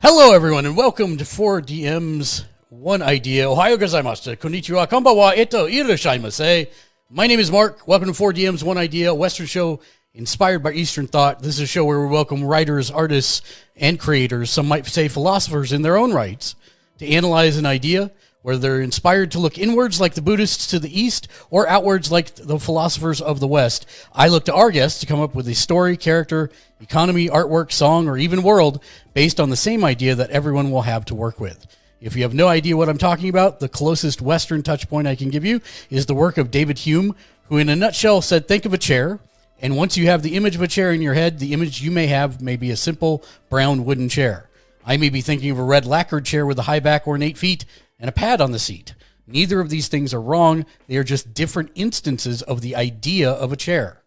Hello, everyone, and welcome to 4DM's One Idea. Ohayo gozaimasu. Konnichiwa, konbanwa, irashaimase. My name is Mark. Welcome to 4DM's One Idea, a Western show inspired by Eastern thought. This is a show where we welcome writers, artists, and creators, some might say philosophers in their own rights, to analyze an idea, whether they're inspired to look inwards like the Buddhists to the East or outwards like the philosophers of the West. I look to our guests to come up with a story, character, economy, artwork, song, or even world based on the same idea that everyone will have to work with. If you have no idea what I'm talking about, the closest Western touch point I can give you is the work of David Hume, who in a nutshell said, think of a chair, and once you have the image of a chair in your head, the image you may have may be a simple brown wooden chair. I may be thinking of a red lacquered chair with a high back, ornate feet, and a pad on the seat. Neither of these things are wrong. They are just different instances of the idea of a chair.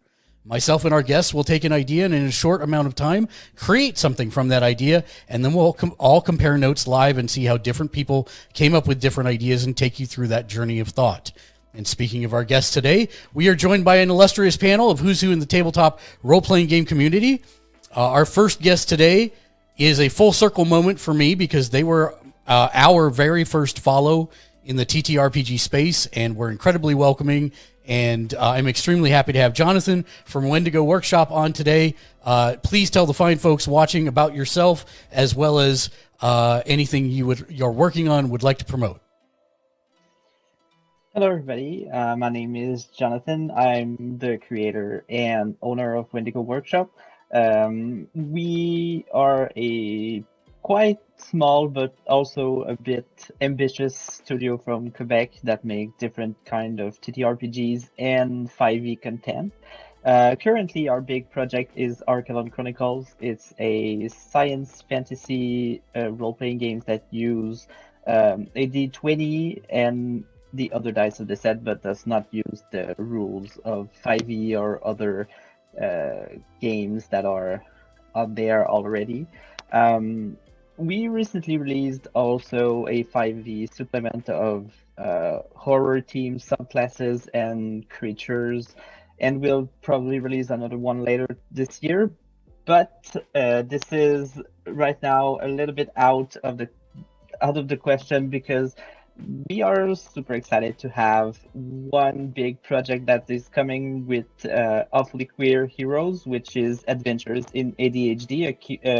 Myself and our guests will take an idea and in a short amount of time create something from that idea, and then we'll all compare notes live and see how different people came up with different ideas and take you through that journey of thought. And speaking of our guests today, we are joined by an illustrious panel of who's who in the tabletop role-playing game community. Our first guest today is a full circle moment for me because they were our very first follow in the TTRPG space, and we're incredibly welcoming. And I'm extremely happy to have Jonathan from Wendigo Workshop on today. Please tell the fine folks watching about yourself, as well as anything you're working on, would like to promote. Hello, everybody. My name is Jonathan. I'm the creator and owner of Wendigo Workshop. We are a quite small but also a bit ambitious studio from Quebec that make different kind of TTRPGs and 5e content. Currently, our big project is Archelon Chronicles. It's a science fantasy role-playing game that use a D20 and the other dice of the set, but does not use the rules of 5e or other games that are out there already. We recently released also a 5e supplement of horror themed subclasses and creatures, and we'll probably release another one later this year. But this is right now a little bit out of the question because we are super excited to have one big project that is coming with Awfully Queer Heroes, which is Adventures in ADHD, a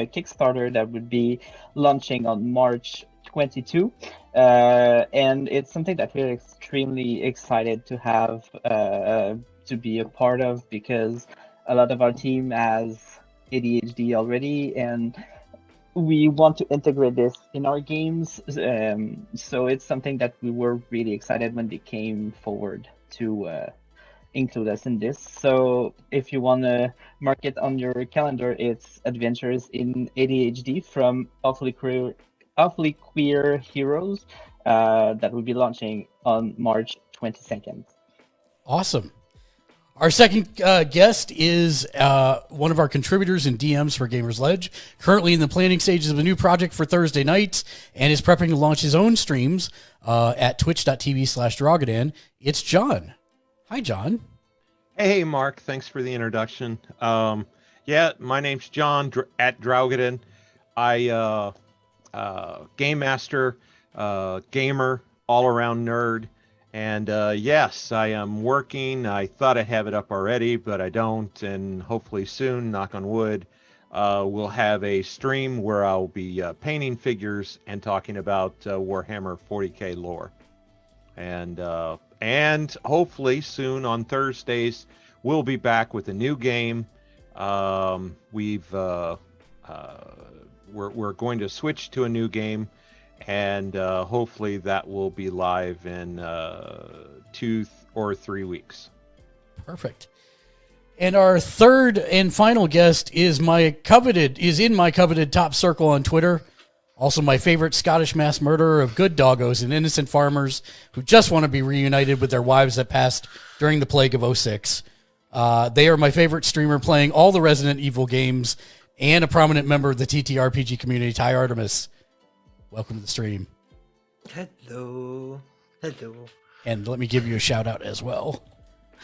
Kickstarter that would be launching on March 22. And it's something that we're extremely excited to have to be a part of because a lot of our team has ADHD already, and we want to integrate this in our games, so it's something that we were really excited when they came forward to include us in this. So if you want to mark it on your calendar, it's Adventures in ADHD from Awfully Queer Heroes that will be launching on March 22nd. Awesome. Our second guest is one of our contributors and DMs for Gamers Ledge, currently in the planning stages of a new project for Thursday nights, and is prepping to launch his own streams at twitch.tv/Drogadan. It's John. Hi, John. Hey, Mark. Thanks for the introduction. Yeah, my name's John at Drogadan. I game master, gamer, all-around nerd. And yes, I am working. I thought I have it up already, but I don't. And hopefully soon, knock on wood, we'll have a stream where I'll be painting figures and talking about Warhammer 40K lore. And hopefully soon on Thursdays, we'll be back with a new game. We're going to switch to a new game. And hopefully that will be live in 2 or 3 weeks. Perfect. And our third and final guest is in my coveted top circle on Twitter. Also my favorite Scottish mass murderer of good doggos and innocent farmers who just want to be reunited with their wives that passed during the plague of 06. They are my favorite streamer playing all the Resident Evil games and a prominent member of the TTRPG community, Ty Artemis. Welcome to the stream. Hello. And let me give you a shout out as well,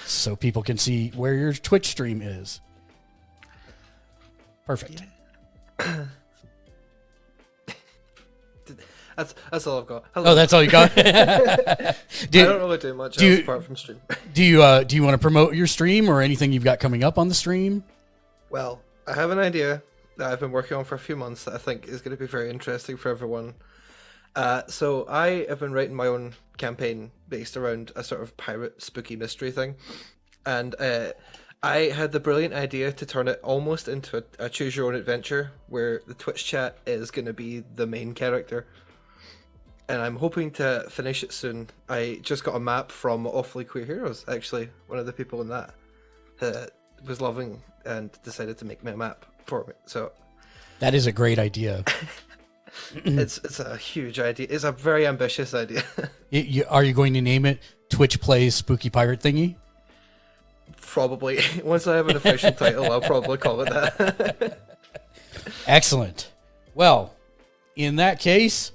so people can see where your Twitch stream is. Perfect. Yeah. That's all I've got. Hello. Oh, that's all you got? I don't really do much else apart from stream. Do you want to promote your stream or anything you've got coming up on the stream? Well, I have an idea that I've been working on for a few months that I think is going to be very interesting for everyone. So I have been writing my own campaign based around a sort of pirate spooky mystery thing, and I had the brilliant idea to turn it almost into a choose your own adventure where the Twitch chat is going to be the main character. And I'm hoping to finish it soon. I just got a map from Awfully Queer Heroes, actually. One of the people in that was loving and decided to make me a map for me. So that is a great idea. it's a huge idea. It's a very ambitious idea. Are you going to name it Twitch Plays Spooky Pirate Thingy? Probably. Once I have an official title, I'll probably call it that. Excellent. Well, in that case,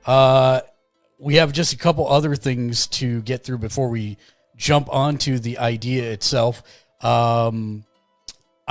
we have just a couple other things to get through before we jump onto the idea itself. I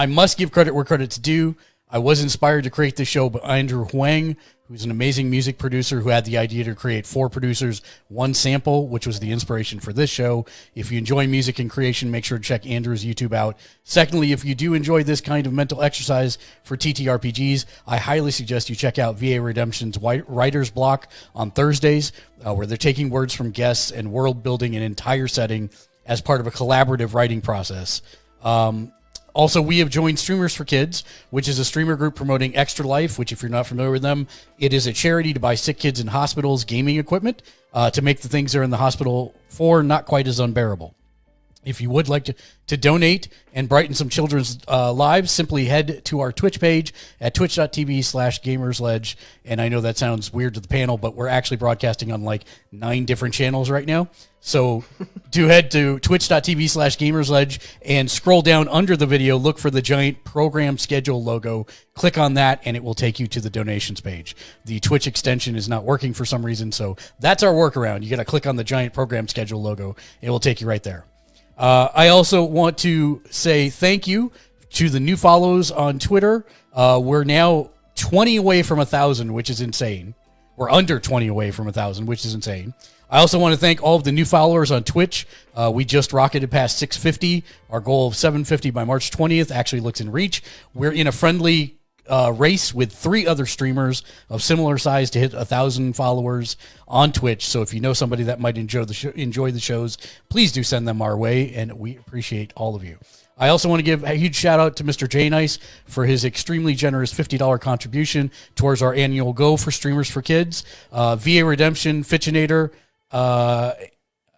must give credit where credit's due. I was inspired to create this show by Andrew Huang, who's an amazing music producer who had the idea to create 4 producers, 1 sample, which was the inspiration for this show. If you enjoy music and creation, make sure to check Andrew's YouTube out. Secondly, if you do enjoy this kind of mental exercise for TTRPGs, I highly suggest you check out VA Redemption's Writer's Block on Thursdays, where they're taking words from guests and world building an entire setting as part of a collaborative writing process. Also, we have joined Streamers for Kids, which is a streamer group promoting Extra Life, which, if you're not familiar with them, it is a charity to buy sick kids in hospitals gaming equipment to make the things they're in the hospital for not quite as unbearable. If you would like to donate and brighten some children's lives, simply head to our Twitch page at twitch.tv/gamersledge. And I know that sounds weird to the panel, but we're actually broadcasting on like 9 different channels right now. So do head to twitch.tv/gamersledge and scroll down under the video, look for the giant program schedule logo, click on that, and it will take you to the donations page. The Twitch extension is not working for some reason, so that's our workaround. You got to click on the giant program schedule logo. It will take you right there. I also want to say thank you to the new follows on Twitter. We're now 20 away from 1,000, which is insane. We're under 20 away from 1,000, which is insane. I also want to thank all of the new followers on Twitch. We just rocketed past 650. Our goal of 750 by March 20th actually looks in reach. We're in a friendly race with 3 other streamers of similar size to hit 1,000 followers on Twitch. So if you know somebody that might enjoy the shows, please do send them our way, and we appreciate all of you. I also want to give a huge shout out to Mr. J Nice for his extremely generous $50 contribution towards our annual goal for Streamers for Kids. VA Redemption, Fitchinator,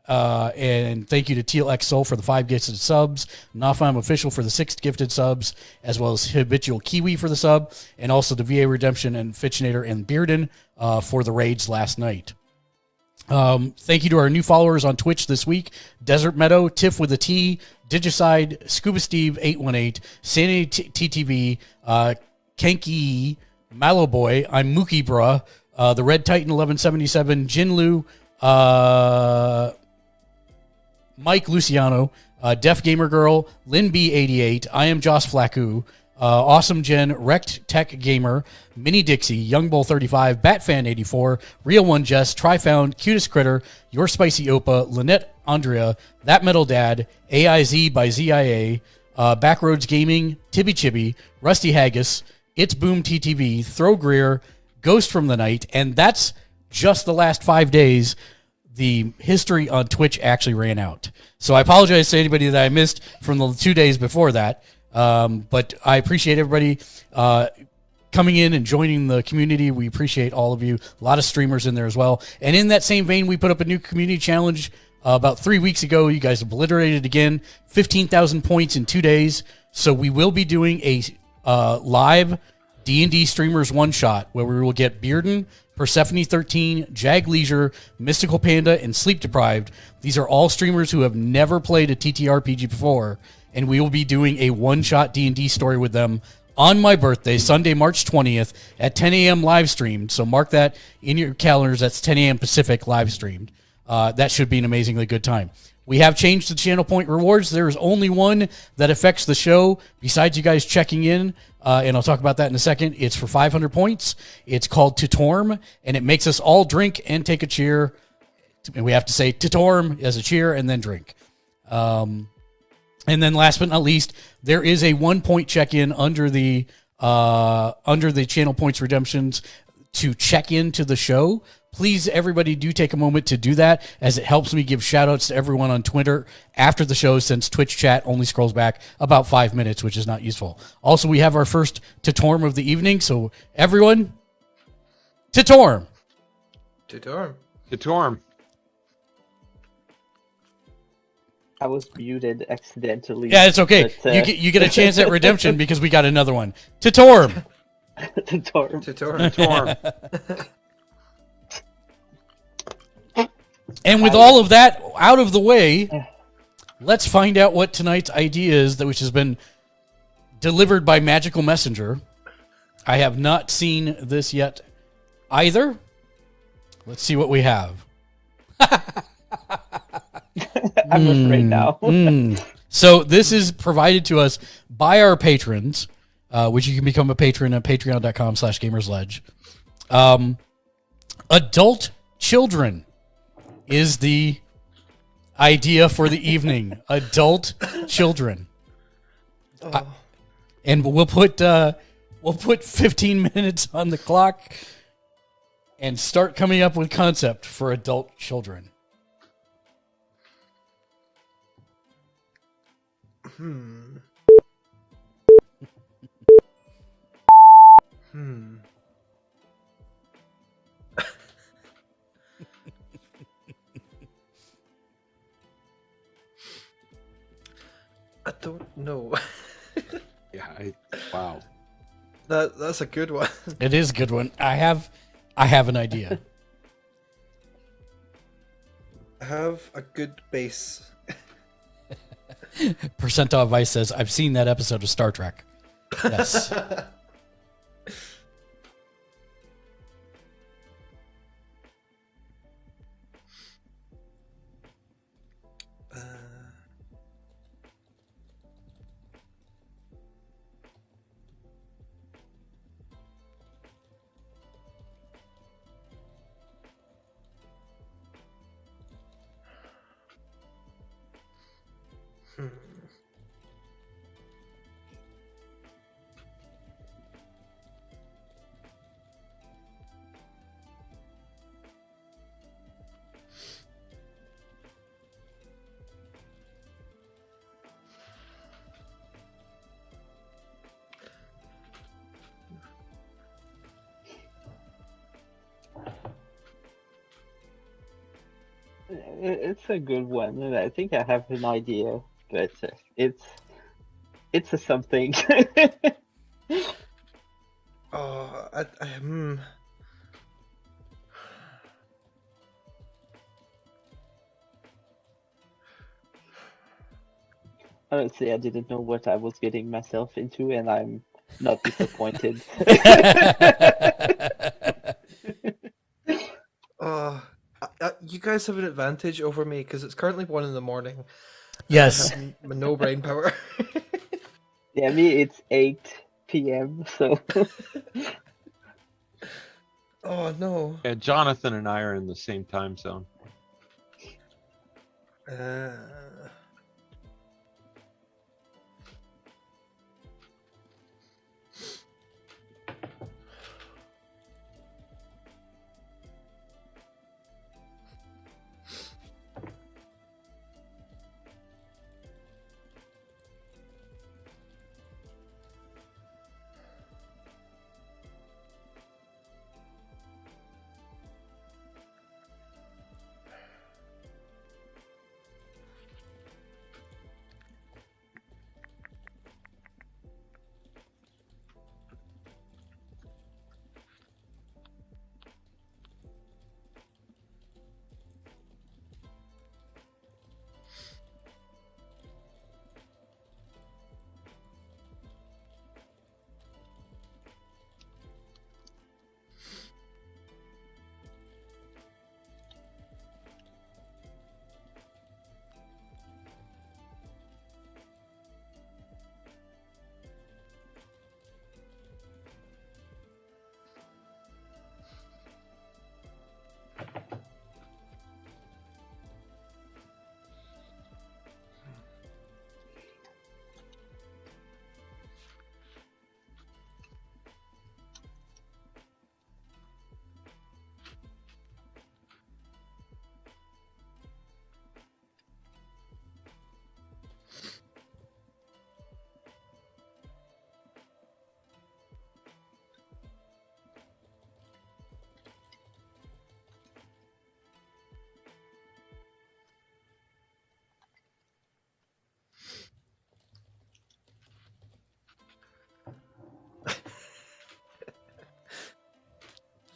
and thank you to Teal X Soul for the 5 gifted subs, Nafam Official for the 6 gifted subs, as well as Habitual Kiwi for the sub, and also to VA Redemption and Fitchinator and Bearden for the raids last night. Thank you to our new followers on Twitch this week: Desert Meadow, Tiff with a T, Digicide, Scuba Steve 818, Sanity TTV, Kenki, Maloboy, I'm Mookie Bruh, the Red Titan 1177, Jinlu, Mike Luciano, Def Gamer Girl, Lynn B88, I am Joss Flacco, Awesome Jen, Wrecked Tech Gamer, Mini Dixie, Young Bull 35, Batfan 84, Real One Jess, Trifound, Cutest Critter, Your Spicy Opa, Lynette Andrea, That Metal Dad, AIZ by ZIA, Backroads Gaming, Tibby Chibby, Rusty Haggis, It's Boom TTV, Throw Greer, Ghost from the Night, and that's just the last 5 days. The history on Twitch actually ran out. So I apologize to anybody that I missed from the 2 days before that. But I appreciate everybody coming in and joining the community. We appreciate all of you. A lot of streamers in there as well. And in that same vein, we put up a new community challenge about 3 weeks ago. You guys obliterated again. 15,000 points in 2 days. So we will be doing a live D&D streamers one-shot where we will get Bearden, Persephone 13, Jag Leisure, Mystical Panda, and Sleep Deprived. These are all streamers who have never played a TTRPG before, and we will be doing a one-shot D&D story with them on my birthday, Sunday, March 20th at 10 a.m. live streamed. So mark that in your calendars. That's 10 a.m. Pacific live streamed. That should be an amazingly good time. We have changed the channel point rewards. There is only one that affects the show. Besides you guys checking in, and I'll talk about that in a second. It's for 500 points. It's called Titorm, and it makes us all drink and take a cheer. And we have to say Titorm as a cheer and then drink. And then last but not least, there is a 1 point check-in under the channel points redemptions to check into the show. Please, everybody, do take a moment to do that, as it helps me give shout-outs to everyone on Twitter after the show, since Twitch chat only scrolls back about 5 minutes, which is not useful. Also, we have our first Titorm of the evening, so everyone, Titorm! Titorm. Titorm. I was muted accidentally. Yeah, it's okay. But, You get a chance at redemption because we got another one. Titorm! Titorm. Titorm. Titorm. And with all of that out of the way, let's find out what tonight's idea is, which has been delivered by Magical Messenger. I have not seen this yet either. Let's see what we have. I'm afraid now. So this is provided to us by our patrons, which you can become a patron at patreon.com/gamersledge. Adult children is the idea for the evening. Adult children. Oh. And we'll put 15 minutes on the clock and start coming up with concept for adult children. I don't know. Yeah. Wow. That's a good one. It is a good one. I have an idea. I have a good base. Percentile Vice says, I've seen that episode of Star Trek. Yes. It's a good one, and I think I have an idea, but it's a something. Oh, Honestly, I didn't know what I was getting myself into, and I'm not disappointed. You guys have an advantage over me because it's currently 1 a.m. Yes. I have no brain power. Yeah, me, it's 8 p.m., so... Oh, no. Yeah, Jonathan and I are in the same time zone.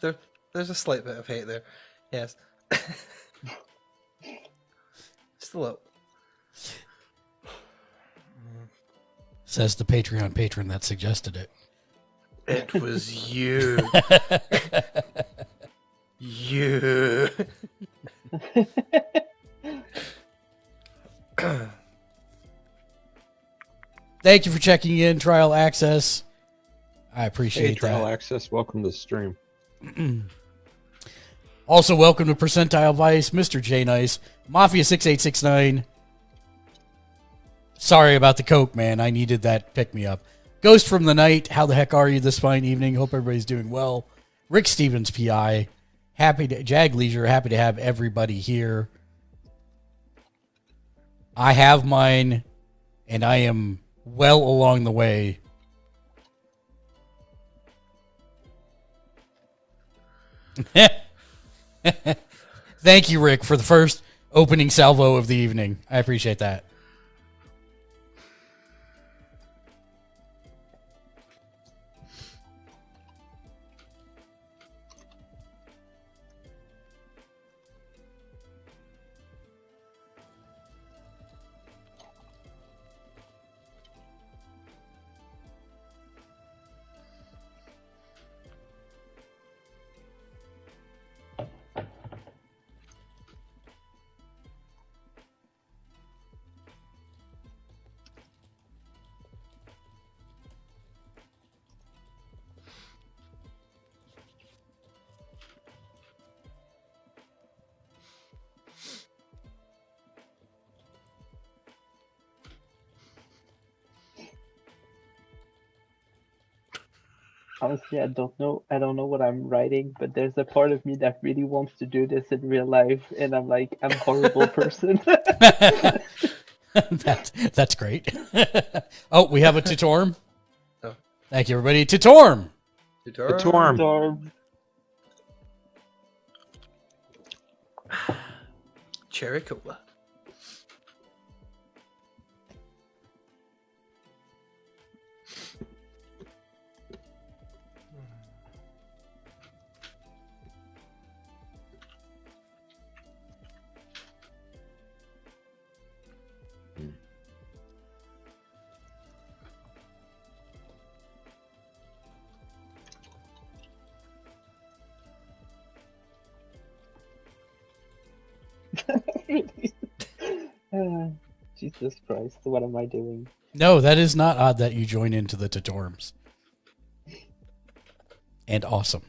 there's a slight bit of hate there. Yes. Just a little. Says the Patreon patron that suggested it. It was you. You. Thank you for checking in, Trial Access. I appreciate Hey, Trial that. Access, welcome to the stream. Also, welcome to Percentile Vice, Mr. J Nice, Mafia6869. Sorry about the Coke, man. I needed that pick me up. Ghost from the Night, how the heck are you this fine evening? Hope everybody's doing well. Rick Stevens, PI. Jag Leisure, happy to have everybody here. I have mine, and I am well along the way. Thank you, Rick, for the first opening salvo of the evening. I appreciate that. Honestly, I don't know. I don't know what I'm writing, but there's a part of me that really wants to do this in real life, and I'm like, I'm a horrible person. That's great. Oh, we have a Titorm. Oh. Thank you, everybody. Titorm. The Torm. Storm. Cherry cola. Jesus Christ, what am I doing? No, that is not odd that you join into the Titorms. And awesome.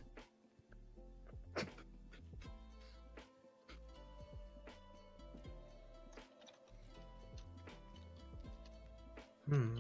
Hmm.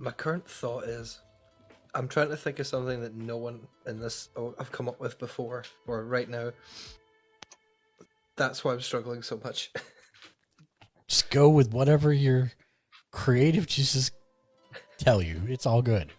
My current thought is, I'm trying to think of something that no one in this I've come up with before, or right now. That's why I'm struggling so much. Just go with whatever your creative juices tell you. It's all good.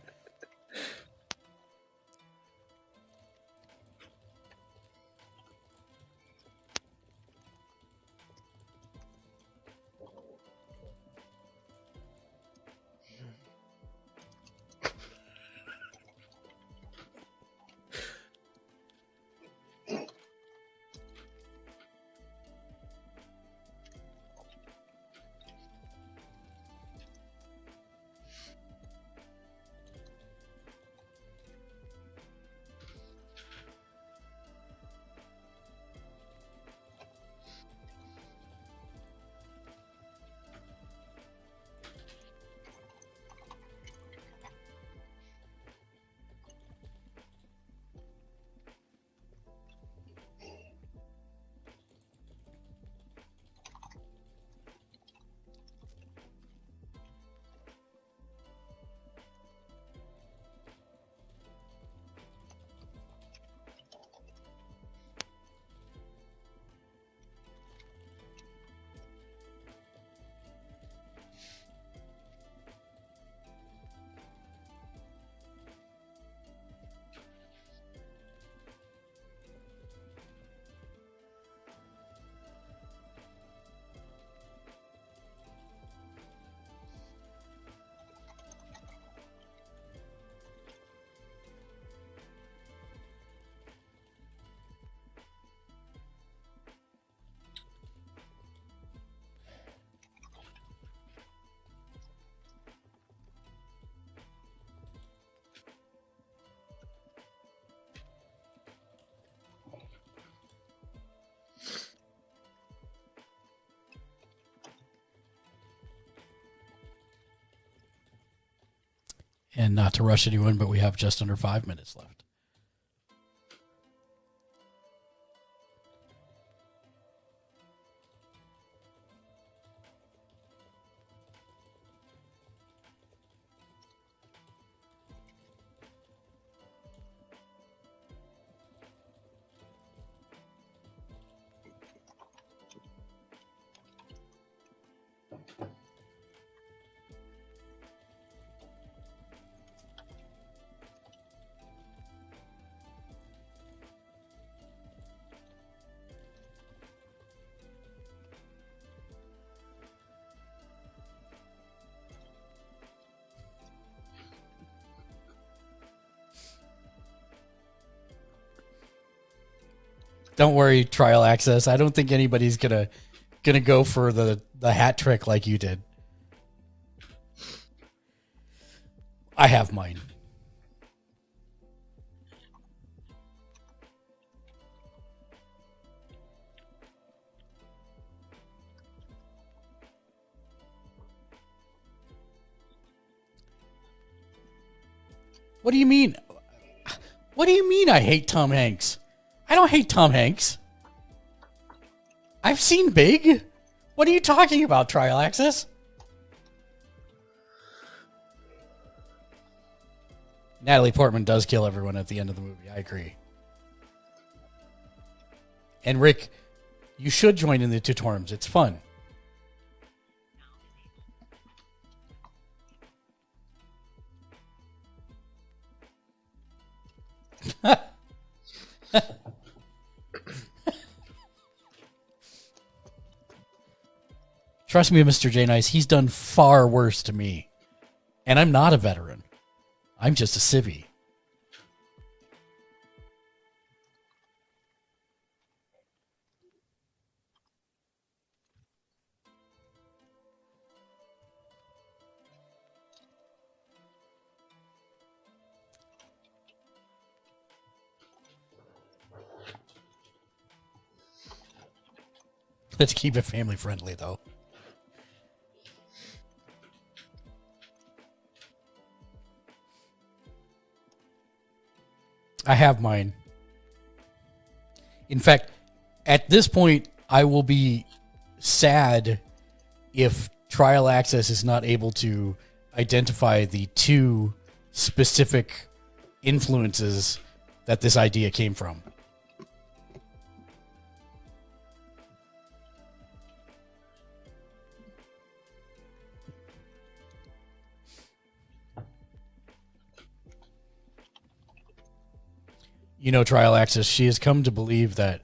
And not to rush anyone, but we have just under 5 minutes left. Don't worry, Trial Access. I don't think anybody's gonna go for the hat trick like you did. I have mine. What do you mean? What do you mean I hate Tom Hanks? I don't hate Tom Hanks. I've seen Big. What are you talking about, Trial Access? Natalie Portman does kill everyone at the end of the movie. I agree. And Rick, you should join in the tutorials. It's fun. Trust me, Mr. J Nice, he's done far worse to me. And I'm not a veteran. I'm just a civvy. Let's keep it family friendly, though. I have mine. In fact, at this point, I will be sad if Trial Access is not able to identify the two specific influences that this idea came from. You know, Trial Access, she has come to believe that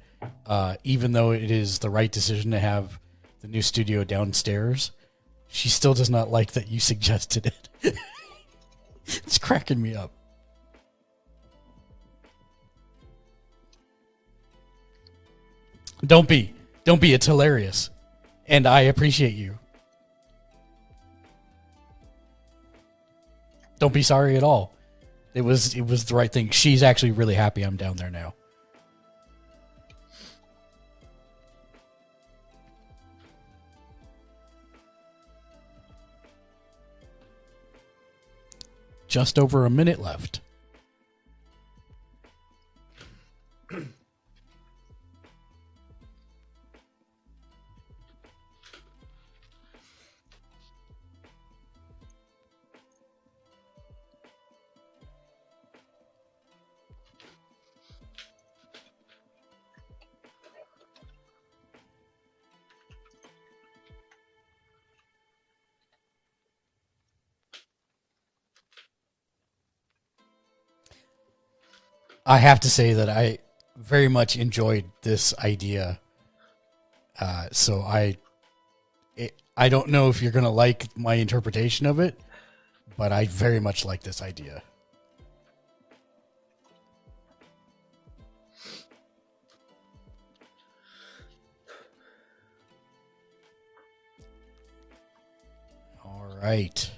even though it is the right decision to have the new studio downstairs, she still does not like that you suggested it. It's cracking me up. Don't be. Don't be. It's hilarious. And I appreciate you. Don't be sorry at all. It was the right thing. She's actually really happy I'm down there now. Just over a minute left. I have to say that I very much enjoyed this idea. So I don't know if you're going to like my interpretation of it, but I very much like this idea. All right.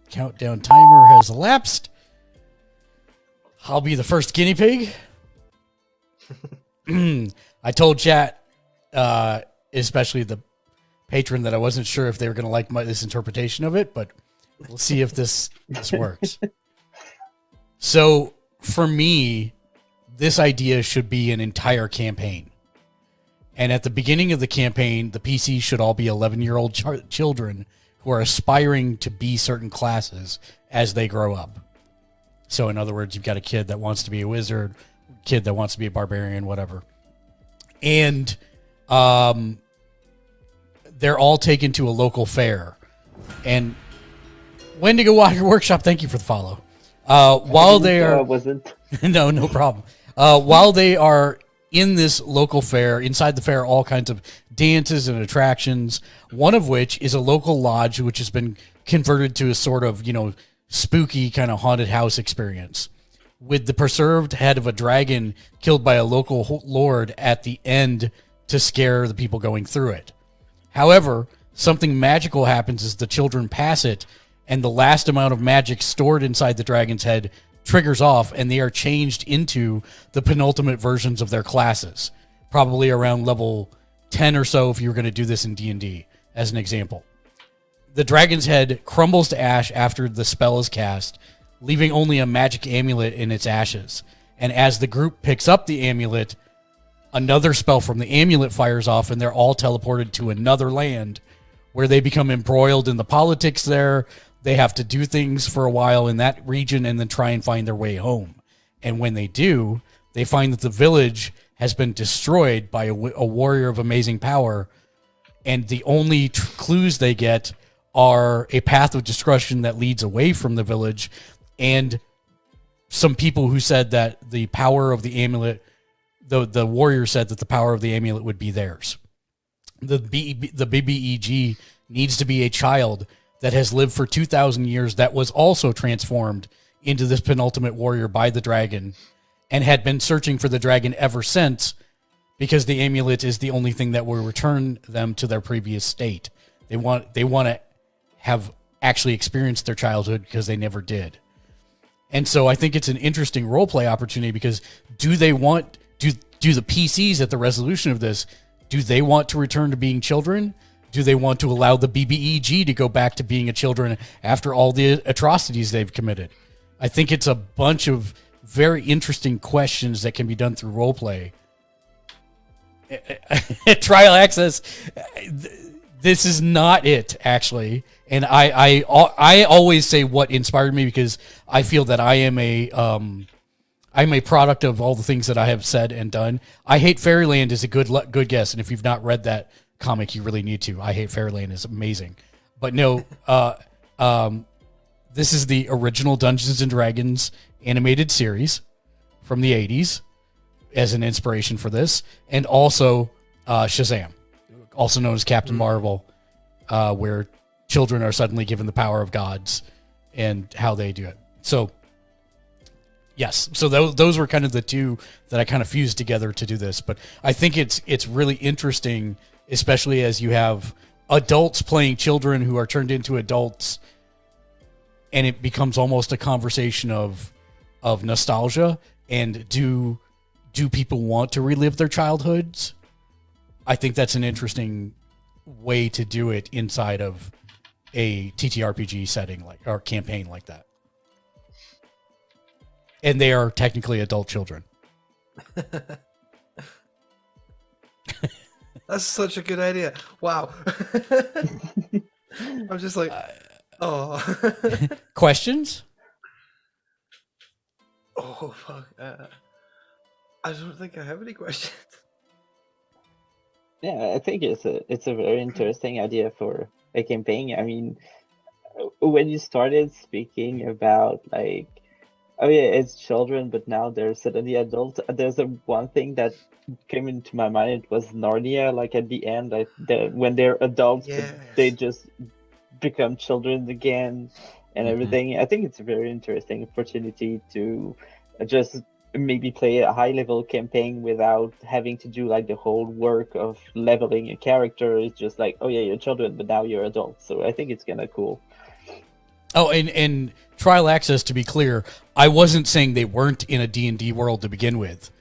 Countdown timer has elapsed. I'll be the first guinea pig. I told chat, especially the patron that I wasn't sure if they were going to like this interpretation of it, but we'll see if this works. So for me, this idea should be an entire campaign. And at the beginning of the campaign, the PCs should all be 11-year-old children who are aspiring to be certain classes as they grow up. So in other words, you've got a kid that wants to be a wizard, kid that wants to be a barbarian, whatever. And they're all taken to a local fair. And Wendigo Walker Workshop, thank you for the follow. While they are... wasn't. No problem. While they are in this local fair, inside the fair, all kinds of dances and attractions, one of which is a local lodge, which has been converted to a sort of, spooky kind of haunted house experience, with the preserved head of a dragon killed by a local lord at the end to scare the people going through it. However, something magical happens as the children pass it, and the last amount of magic stored inside the dragon's head triggers off, and they are changed into the penultimate versions of their classes, probably around level 10 or so if you were going to do this in D&D, as an example. The dragon's head crumbles to ash after the spell is cast, leaving only a magic amulet in its ashes. And as the group picks up the amulet, another spell from the amulet fires off, and they're all teleported to another land where they become embroiled in the politics there. They have to do things for a while in that region and then try and find their way home. And when they do, they find that the village has been destroyed by a warrior of amazing power. And the only clues they get are a path of destruction that leads away from the village, and some people who said that the power of the amulet, the warrior said that the power of the amulet would be theirs. The BBEG needs to be a child that has lived for 2,000 years that was also transformed into this penultimate warrior by the dragon and had been searching for the dragon ever since, because the amulet is the only thing that will return them to their previous state. They want to have actually experienced their childhood because they never did. And so I think it's an interesting roleplay opportunity, because do the PCs at the resolution of this, do they want to return to being children? Do they want to allow the BBEG to go back to being a children after all the atrocities they've committed? I think it's a bunch of very interesting questions that can be done through roleplay. Trial access, this is not it, actually. And I always say what inspired me, because I feel that I'm a product of all the things that I have said and done. I Hate Fairyland is a good guess, and if you've not read that comic, you really need to. I Hate Fairyland is amazing. But no, this is the original Dungeons and Dragons animated series from the 80s as an inspiration for this, and also Shazam, also known as Captain Marvel, where children are suddenly given the power of gods and how they do it. So yes, so those were kind of the two that I kind of fused together to do this. But I think it's really interesting, especially as you have adults playing children who are turned into adults, and it becomes almost a conversation of nostalgia and do people want to relive their childhoods? I think that's an interesting way to do it inside of a TTRPG setting or campaign like that. And they are technically adult children. That's such a good idea. Wow. I'm just like, oh. Questions? Oh, fuck. I don't think I have any questions. Yeah, I think it's a very interesting idea for a campaign. I mean, when you started speaking about like, oh yeah, it's children, but now they're suddenly adults. There's one thing that came into my mind. It was Narnia. Like at the end, when they're adults, Yes. they just become children again and everything. I think it's a very interesting opportunity to just maybe play a high level campaign without having to do like the whole work of leveling a character. It's just like, oh yeah, you're children, but now you're adults. So I think it's kind of cool. Oh, and trial access, to be clear, I wasn't saying they weren't in a D&D world to begin with.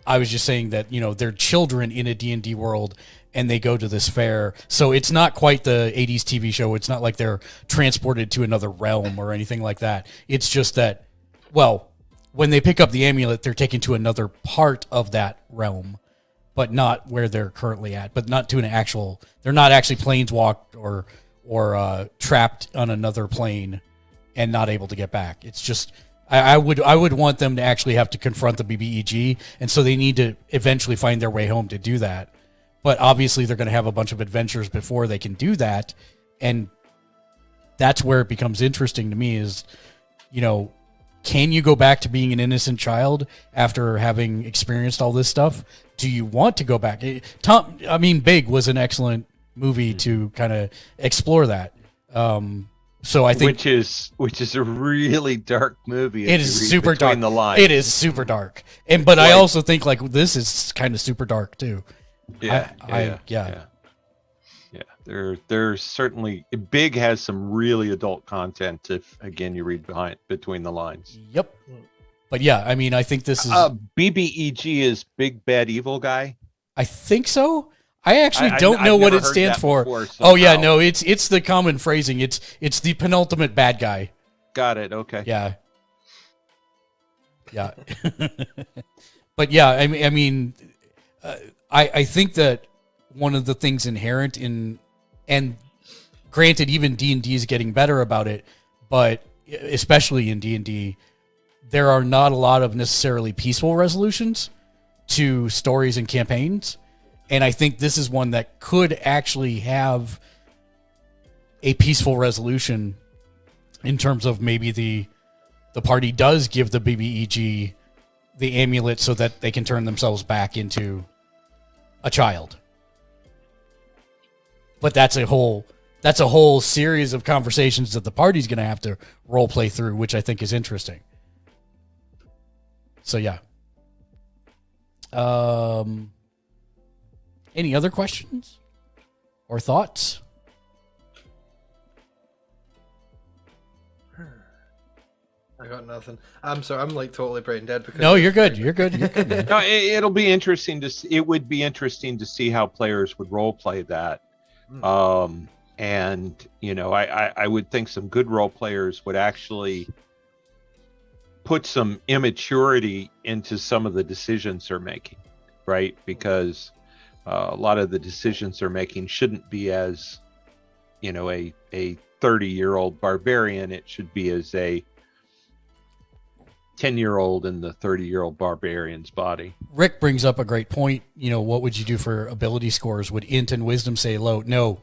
I was just saying that, they're children in a D&D world and they go to this fair. So it's not quite the 80s TV show. It's not like they're transported to another realm or anything like that. It's just that, well, when they pick up the amulet, they're taken to another part of that realm, but not where they're currently at, but not to they're not actually planeswalked or trapped on another plane and not able to get back. It's just, I would want them to actually have to confront the BBEG, and so they need to eventually find their way home to do that. But obviously they're going to have a bunch of adventures before they can do that, and that's where it becomes interesting to me is, can you go back to being an innocent child after having experienced all this stuff? Do you want to go back? Big was an excellent movie to kind of explore that. So I think which is a really dark movie. It is super dark. The lines. It is super dark, but I also think this is kind of super dark too. Yeah. There's certainly Big has some really adult content if again you read between the lines. Yep. But yeah, I think this is BBEG is Big Bad Evil Guy. I think so. I actually don't know what it stands for. Oh yeah, no, it's the common phrasing. It's the penultimate bad guy. Got it. Okay. Yeah. But yeah, I think that one of the things inherent in, and granted, even D&D is getting better about it, but especially in D&D, there are not a lot of necessarily peaceful resolutions to stories and campaigns. And I think this is one that could actually have a peaceful resolution in terms of maybe the party does give the BBEG the amulet so that they can turn themselves back into a child. But that's a whole series of conversations that the party's going to have to role play through, which I think is interesting. So yeah. Any other questions or thoughts? I got nothing. I'm sorry. I'm like totally brain dead. Because no, you're good. You're good. You're good. Man. No, it'll be interesting to see. It would be interesting to see how players would role play that. And I would think some good role players would actually put some immaturity into some of the decisions they're making, right? Because a lot of the decisions they're making shouldn't be as, a 30-year-old barbarian. It should be as a 10-year-old in the 30-year-old barbarian's body. Rick brings up a great point. What would you do for ability scores? Would int and wisdom say low? No.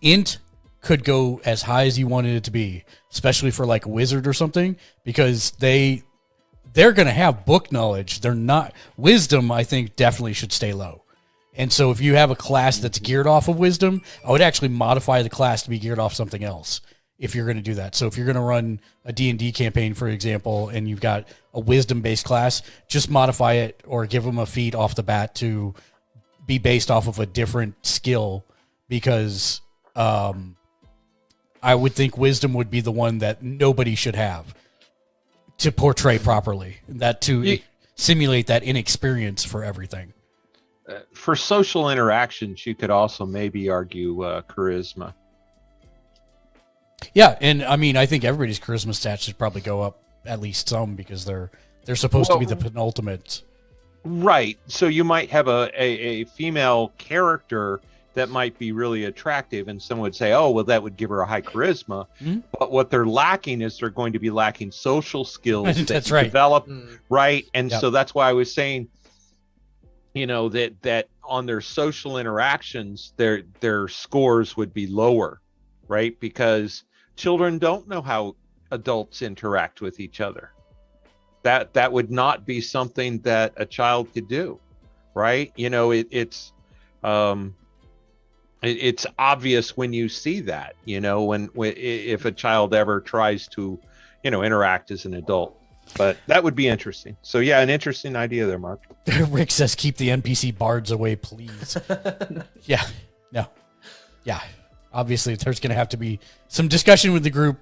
Int could go as high as you wanted it to be, especially for like a wizard or something, because they're going to have book knowledge. They're not. Wisdom, I think, definitely should stay low. And so if you have a class that's geared off of wisdom, I would actually modify the class to be geared off something else if you're going to do that. So if you're going to run a D&D campaign, for example, and you've got a wisdom-based class, just modify it or give them a feat off the bat to be based off of a different skill, because I would think wisdom would be the one that nobody should have to portray properly, that to simulate that inexperience for everything. For social interactions, you could also maybe argue charisma. Yeah, and I think everybody's charisma stats should probably go up at least some, because they're supposed to be the penultimate. Right. So you might have a female character that might be really attractive, and someone would say, oh, well, that would give her a high charisma. Mm-hmm. But what they're lacking is they're going to be lacking social skills that's right. Develop, right? And so that's why I was saying, that on their social interactions, their scores would be lower, right? Because children don't know how adults interact with each other. That would not be something that a child could do, right? It's obvious when you see that, if a child ever tries to, interact as an adult. But that would be interesting. So yeah, an interesting idea there, Mark. Rick says, keep the NPC bards away, please. Yeah. No. Yeah. Obviously, there's going to have to be some discussion with the group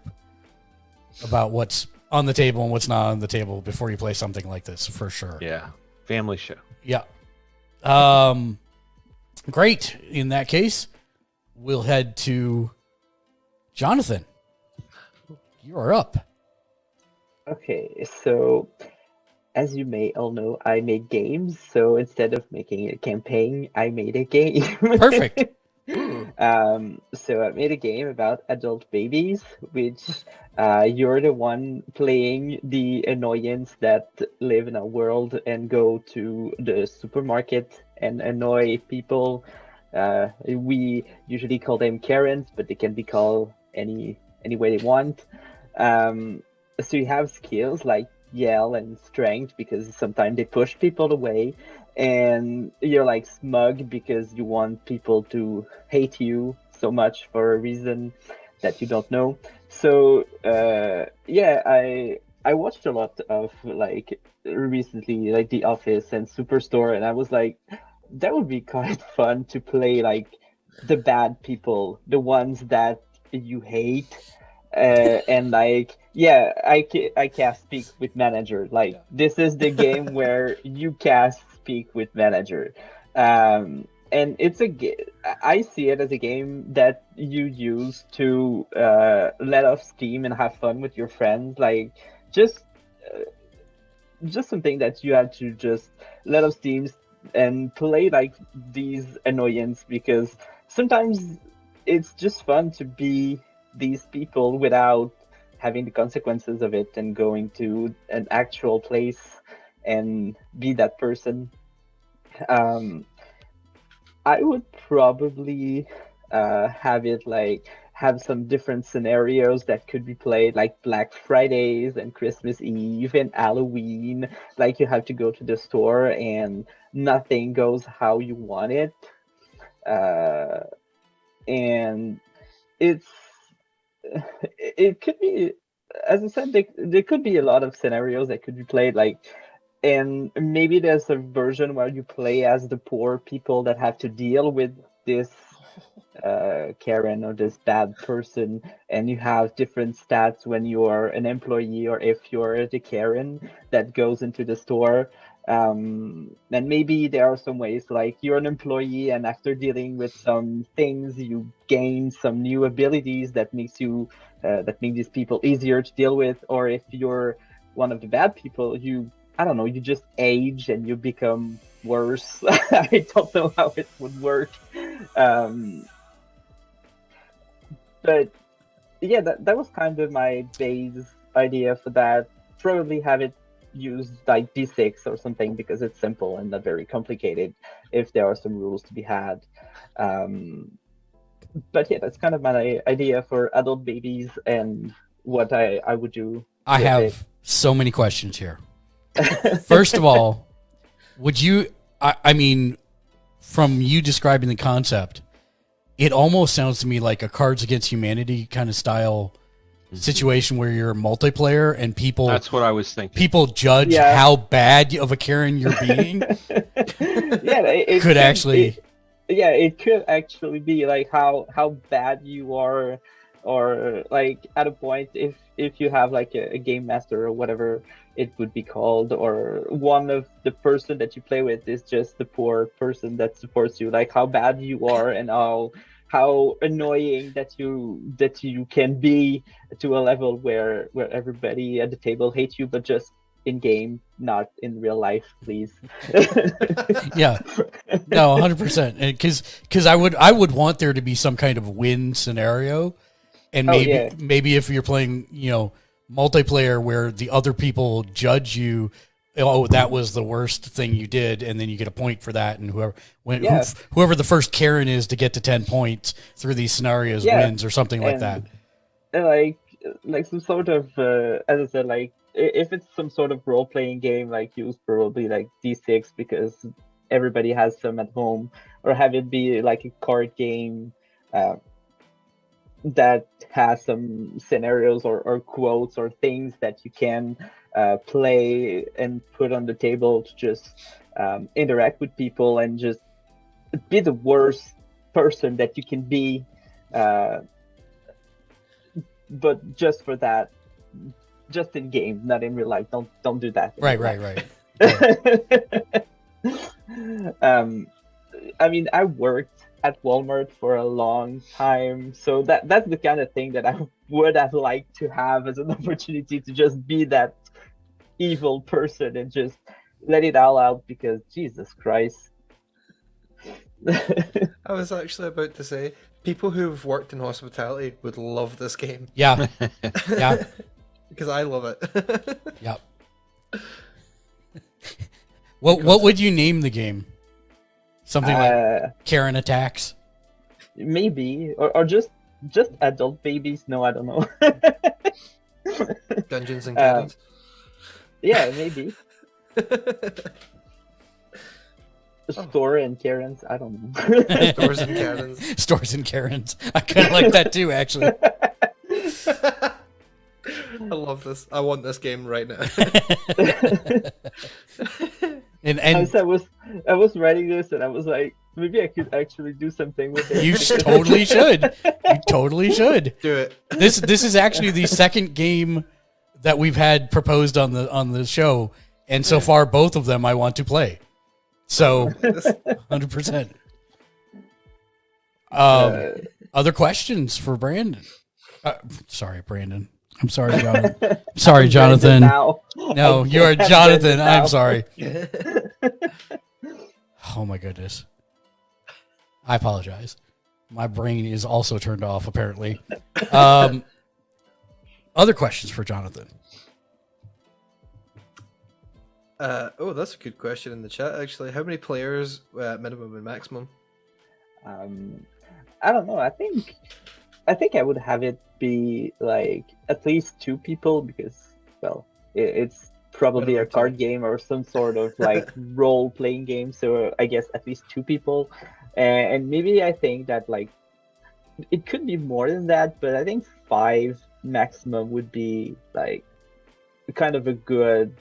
about what's on the table and what's not on the table before you play something like this, for sure. Yeah. Family show. Yeah. Great. In that case, we'll head to Jonathan. You are up. Okay, so as you may all know, I make games. So instead of making a campaign, I made a game. Perfect. So I made a game about adult babies, which you're the one playing the annoyance that live in our world and go to the supermarket and annoy people. We usually call them Karens, but they can be called any way they want. So you have skills like yell and strength because sometimes they push people away, and you're like smug because you want people to hate you so much for a reason that you don't know. So yeah, I watched a lot of like recently like The Office and Superstore, and I was like, that would be quite fun to play like the bad people, the ones that you hate. And like, yeah, I cast speak with manager. Like, this is the game where you cast speak with manager. And it's I see it as a game that you use to let off steam and have fun with your friends. Like, just just something that you have to just let off steam and play like these annoyance, because sometimes it's just fun to be these people without having the consequences of it and going to an actual place and be that person. um I would probably have it like have some different scenarios that could be played, like Black Fridays and Christmas Eve and Halloween. Like, you have to go to the store and nothing goes how you want it. Uh, and it's it could be, as I said, there could be a lot of scenarios that could be played, like, and maybe there's a version where you play as the poor people that have to deal with this Karen or this bad person, and you have different stats when you're an employee or if you're the Karen that goes into the store. And maybe there are some ways, like, you're an employee and after dealing with some things you gain some new abilities that makes you that make these people easier to deal with. Or if you're one of the bad people, I don't know, you just age and you become worse. I don't know how it would work. But yeah, that was kind of my base idea for that. Probably have it used like D6 or something, because it's simple and not very complicated if there are some rules to be had. But yeah, that's kind of my idea for adult babies and what I would do. I with have it. so many questions here. First of all, would you, I mean, from you describing the concept, it almost sounds to me like a Cards Against Humanity kind of style situation where you're a multiplayer and people. That's what I was thinking. People judge how bad of a Karen you're being. Yeah, it could actually. It could actually be like how bad you are, or like at a point if you have like a game master or whatever it would be called, or one of the person that you play with is just the poor person that supports you, like how bad you are and how annoying that you can be to a level where everybody at the table hates you, but just in game, not in real life, please. Yeah, no, 100%. Because I would want there to be some kind of win scenario, and maybe if you're playing, multiplayer where the other people judge you, oh, that was the worst thing you did, and then you get a point for that, and whoever the first Karen is to get to 10 points through these scenarios wins, or something like that. Like some sort of, as I said, like if it's some sort of role-playing game, like use probably like D6 because everybody has some at home, or have it be like a card game that has some scenarios or quotes or things that you can play and put on the table to just interact with people and just be the worst person that you can be, but just for that, just in game, not in real life. Don't do that. Right. I mean, I worked at Walmart for a long time, so that's the kind of thing that I would have liked to have as an opportunity to just be that evil person and just let it all out because Jesus Christ. I was actually about to say, people who've worked in hospitality would love this game. Yeah. Yeah. Because I love it. Yep. What would you name the game? Something like Karen Attacks? Maybe, or just adult babies. No, I don't know. Dungeons and Dragons. Yeah, maybe. Store and Karens. I don't know. Stores and Karens. Stores and Karens. I kind of like that too, actually. I love this. I want this game right now. and I was writing this and I was like, maybe I could actually do something with it. you totally should. You totally should. Do it. This is actually the second game that we've had proposed on the show, and so far both of them I want to play. So 100%. Other questions for Brandon? Sorry, Brandon. I'm sorry, Jonathan. Sorry, Jonathan. No, you are Jonathan. I'm sorry. Oh my goodness. I apologize. My brain is also turned off, apparently. Other questions for Jonathan? That's a good question in the chat, actually. How many players, minimum and maximum? I don't know. I think I would have it be like at least 2 people because, well, it's probably a card game or some sort of like role-playing game. So I guess at least 2 people, and maybe I think that like it could be more than that, but I think 5 maximum would be like kind of a good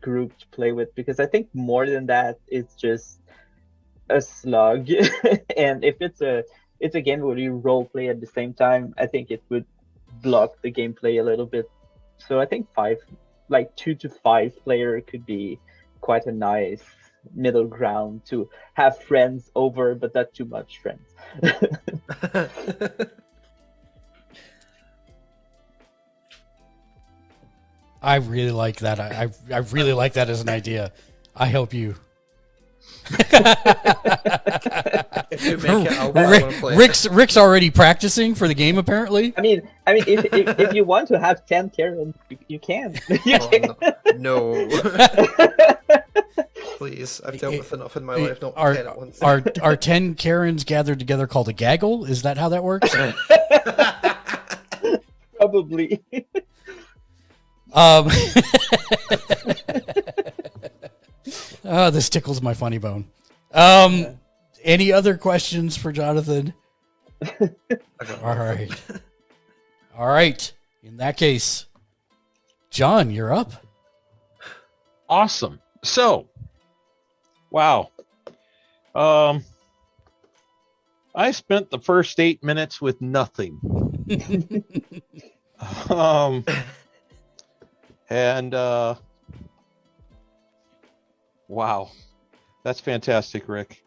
group to play with, because I think more than that it's just a slug. And if it's a game where you role play at the same time, I think it would block the gameplay a little bit. So I think 5, like 2 to 5 player could be quite a nice middle ground to have friends over, but not too much friends. I really like that. I really like that as an idea. I hope you. If you make it, I want to play. Rick's already practicing for the game, apparently. I mean, if you want to have 10 Karens, you can. No. Please, I've dealt with enough in my life. Not 10 at once. Are 10 Karens gathered together called a gaggle? Is that how that works? Probably. This tickles my funny bone. Any other questions for Jonathan? All right. In that case, John, you're up. Awesome. So, wow. I spent the first 8 minutes with nothing. Wow, that's fantastic, Rick.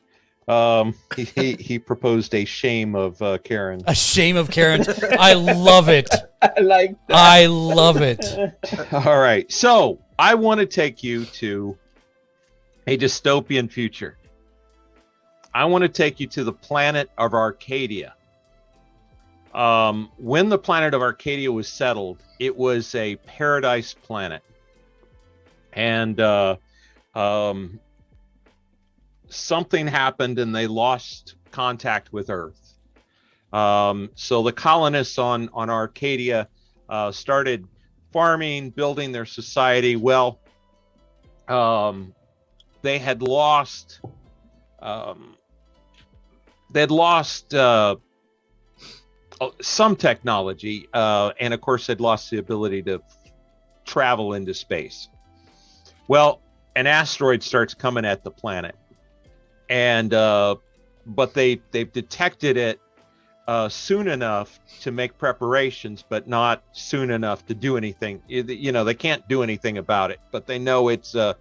He proposed a shame of Karen. A shame of Karen. I love it. I like that. I love it. All right, so I want to take you to a dystopian future. I want to take you to the planet of Arcadia. When the planet of Arcadia was settled, it was a paradise planet. And something happened and they lost contact with Earth. So the colonists on Arcadia started farming, building their society. Well, they had lost some technology, and of course they'd lost the ability to travel into space. Well, an asteroid starts coming at the planet, and but they've detected it soon enough to make preparations, but not soon enough to do anything. They can't do anything about it, but they know it's a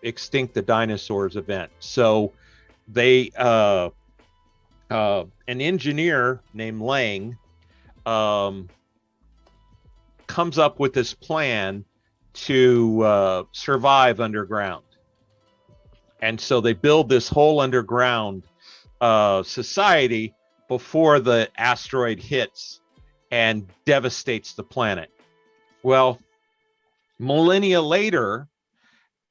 extinct the dinosaurs event. So they an engineer named Lang comes up with this plan to survive underground. And so they build this whole underground society before the asteroid hits and devastates the planet. Well, millennia later,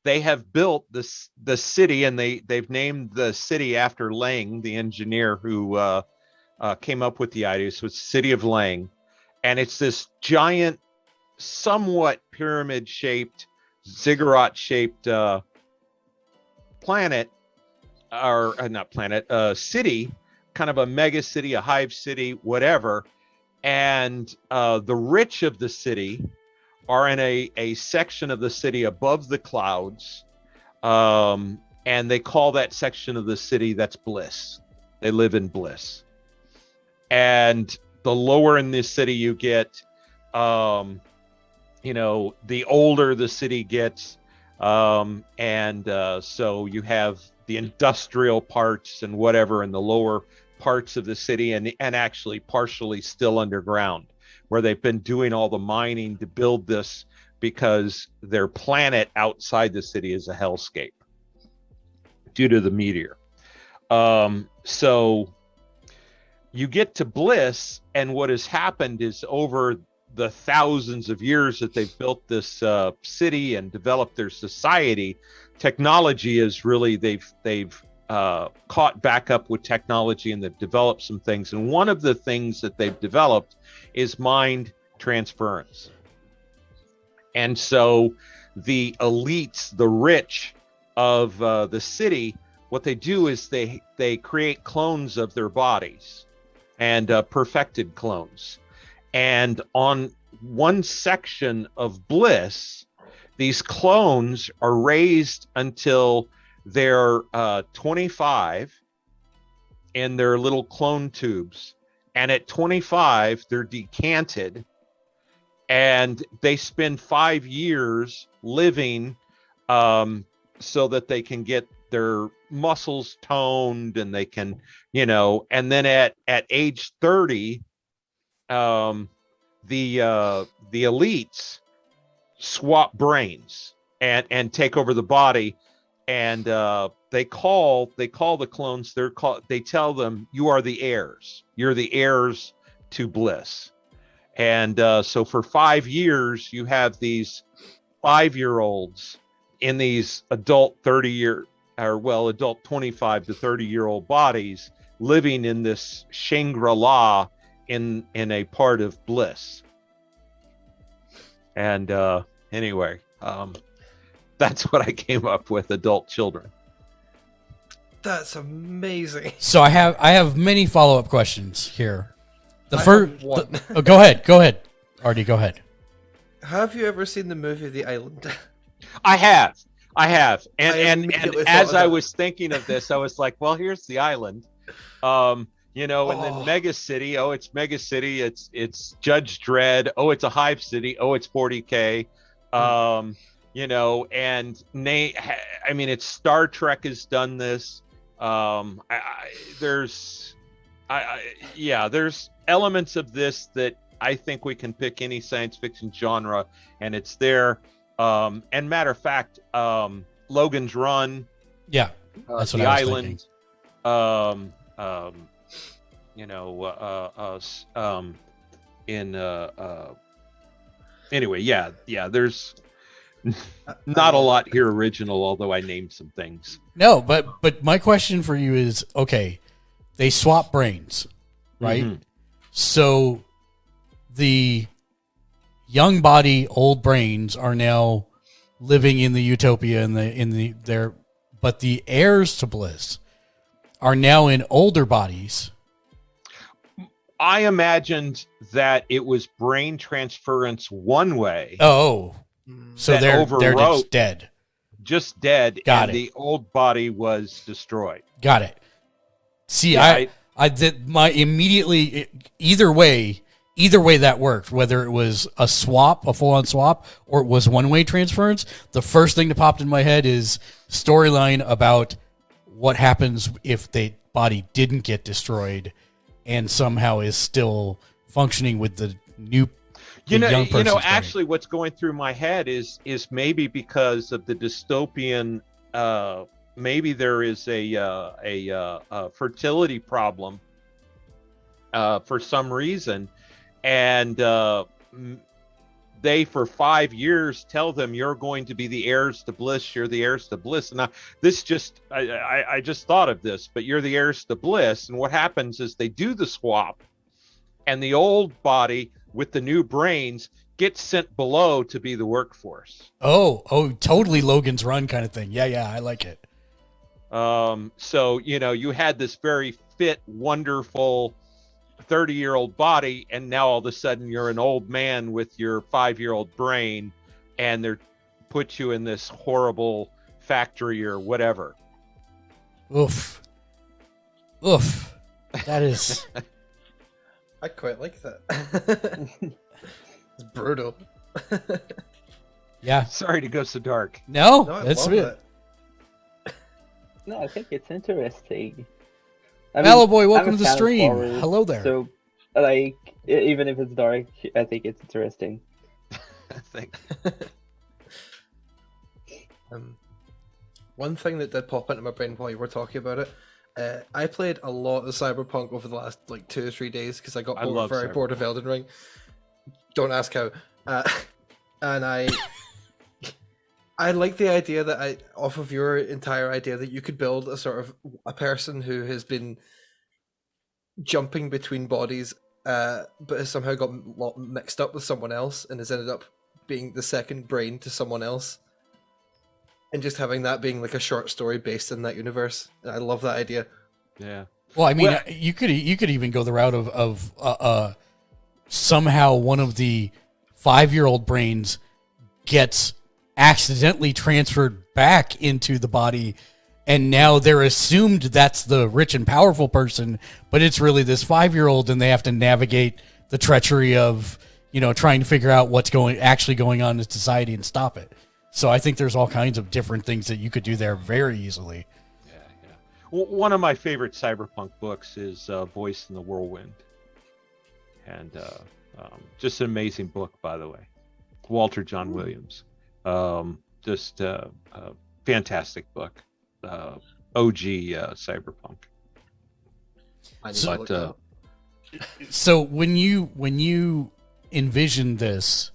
they have built the city, and they've named the city after Lang, the engineer who came up with the idea. So it's City of Lang, and it's this giant, somewhat pyramid-shaped, ziggurat-shaped planet, or not planet, city, kind of a mega city, a hive city, whatever. And the rich of the city are in a section of the city above the clouds, and they call that section of the city, that's bliss. They live in bliss. And the lower in this city you get, the older the city gets, so you have the industrial parts and whatever in the lower parts of the city, and actually partially still underground, where they've been doing all the mining to build this, because their planet outside the city is a hellscape due to the meteor. So you get to bliss, and what has happened is, over the thousands of years that they've built this city and developed their society, technology is really, they've caught back up with technology, and they've developed some things. And one of the things that they've developed is mind transference. And so the elites, the rich of the city, what they do is they create clones of their bodies, and perfected clones. And on one section of bliss, these clones are raised until they're 25 in their little clone tubes. And at 25, they're decanted, and they spend 5 years living so that they can get their muscles toned, and they can, and then at age 30, the elites swap brains and take over the body, and they call the clones, they tell them, you are the heirs, you're the heirs to bliss. And so for 5 years you have these 5-year-olds in these adult 25 to 30-year-old bodies, living in this Shangri-La in a part of bliss. And anyway, that's what I came up with, adult children. That's amazing. So I have many follow-up questions here. The I first have one. Go ahead. Artie, go ahead. Have you ever seen the movie The Island? I have. And immediately as thought I of was thinking of this, I was like, well, here's the island. And then Mega City, it's Mega City, it's Judge Dredd, it's a Hive City, it's 40K. It's Star Trek has done this. There's elements of this that I think we can pick any science fiction genre, and it's there. And matter of fact, Logan's Run, Yeah, that's what The I was Island, there's not a lot here original, although I named some things. No, but my question for you is, okay, they swap brains, right? Mhm. So the young body, old brains are now living in the utopia but the heirs to bliss are now in older bodies. I imagined that it was brain transference one way. Oh, so That they're overwrote- just dead. Just dead, Got and it. the old body was destroyed. Got it. See, Yeah, I did my immediately either way that worked, whether it was a swap, a full on swap, or it was one-way transference. The first thing that popped in my head is storyline about what happens if the body didn't get destroyed and somehow is still functioning with the new young person's brain. Actually what's going through my head is maybe because of the dystopian maybe there is a fertility problem for some reason, and they for 5 years tell them you're going to be the heirs to bliss. You're the heirs to bliss. Now this just I just thought of this, but you're the heirs to bliss. And what happens is they do the swap, and the old body with the new brains gets sent below to be the workforce. Oh, totally Logan's Run kind of thing. Yeah, I like it. So, you had this very fit, wonderful 30-year-old body, and now all of a sudden you're an old man with your 5-year-old brain, and they're put you in this horrible factory or whatever. Oof. That is... I quite like that. It's brutal. Yeah. Sorry to go so dark. No, I that's love it. it. No, I think it's interesting. Hello, boy. I'm Welcome a to the fan of stream. horror, Hello there. So, like, even if it's dark, I think it's interesting. Thanks. One thing that did pop into my brain while you were talking about it, I played a lot of Cyberpunk over the last 2 or 3 days because I got very bored of Elden Ring. Don't ask how. And I like the idea that off of your entire idea that you could build a sort of a person who has been jumping between bodies, but has somehow got mixed up with someone else and has ended up being the second brain to someone else, and just having that being like a short story based in that universe. And I love that idea. Yeah. Well, I mean, you could even go the route of somehow one of the 5-year-old brains gets accidentally transferred back into the body, and now they're assumed that's the rich and powerful person, but it's really this 5-year-old, and they have to navigate the treachery of trying to figure out what's actually going on in society and stop it. So I think there's all kinds of different things that you could do there very easily. Yeah. Well, one of my favorite cyberpunk books is Voice in the Whirlwind, and just an amazing book, by the way. Walter John Williams. Just a fantastic book. OG cyberpunk. So when you envision this,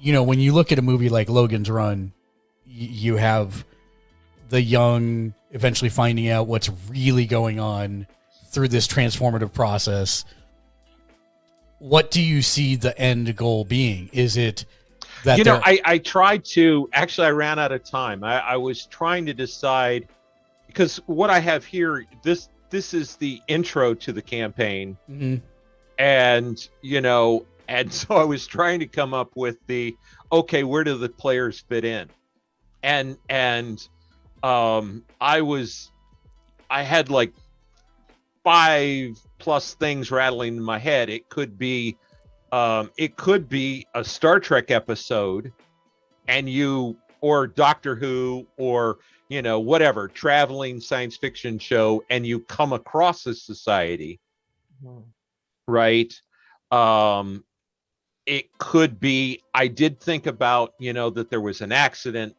when you look at a movie like Logan's Run, you have the young eventually finding out what's really going on through this transformative process. What do you see the end goal being? Is it that I tried to I ran out of time. I was trying to decide, because what I have here, this is the intro to the campaign. Mm-hmm. And so I was trying to come up with where do the players fit in? And I had like 5+ things rattling in my head. It could be a Star Trek episode, or Doctor Who, or whatever traveling science fiction show, and you come across a society, right? It could be, I did think about that there was an accident.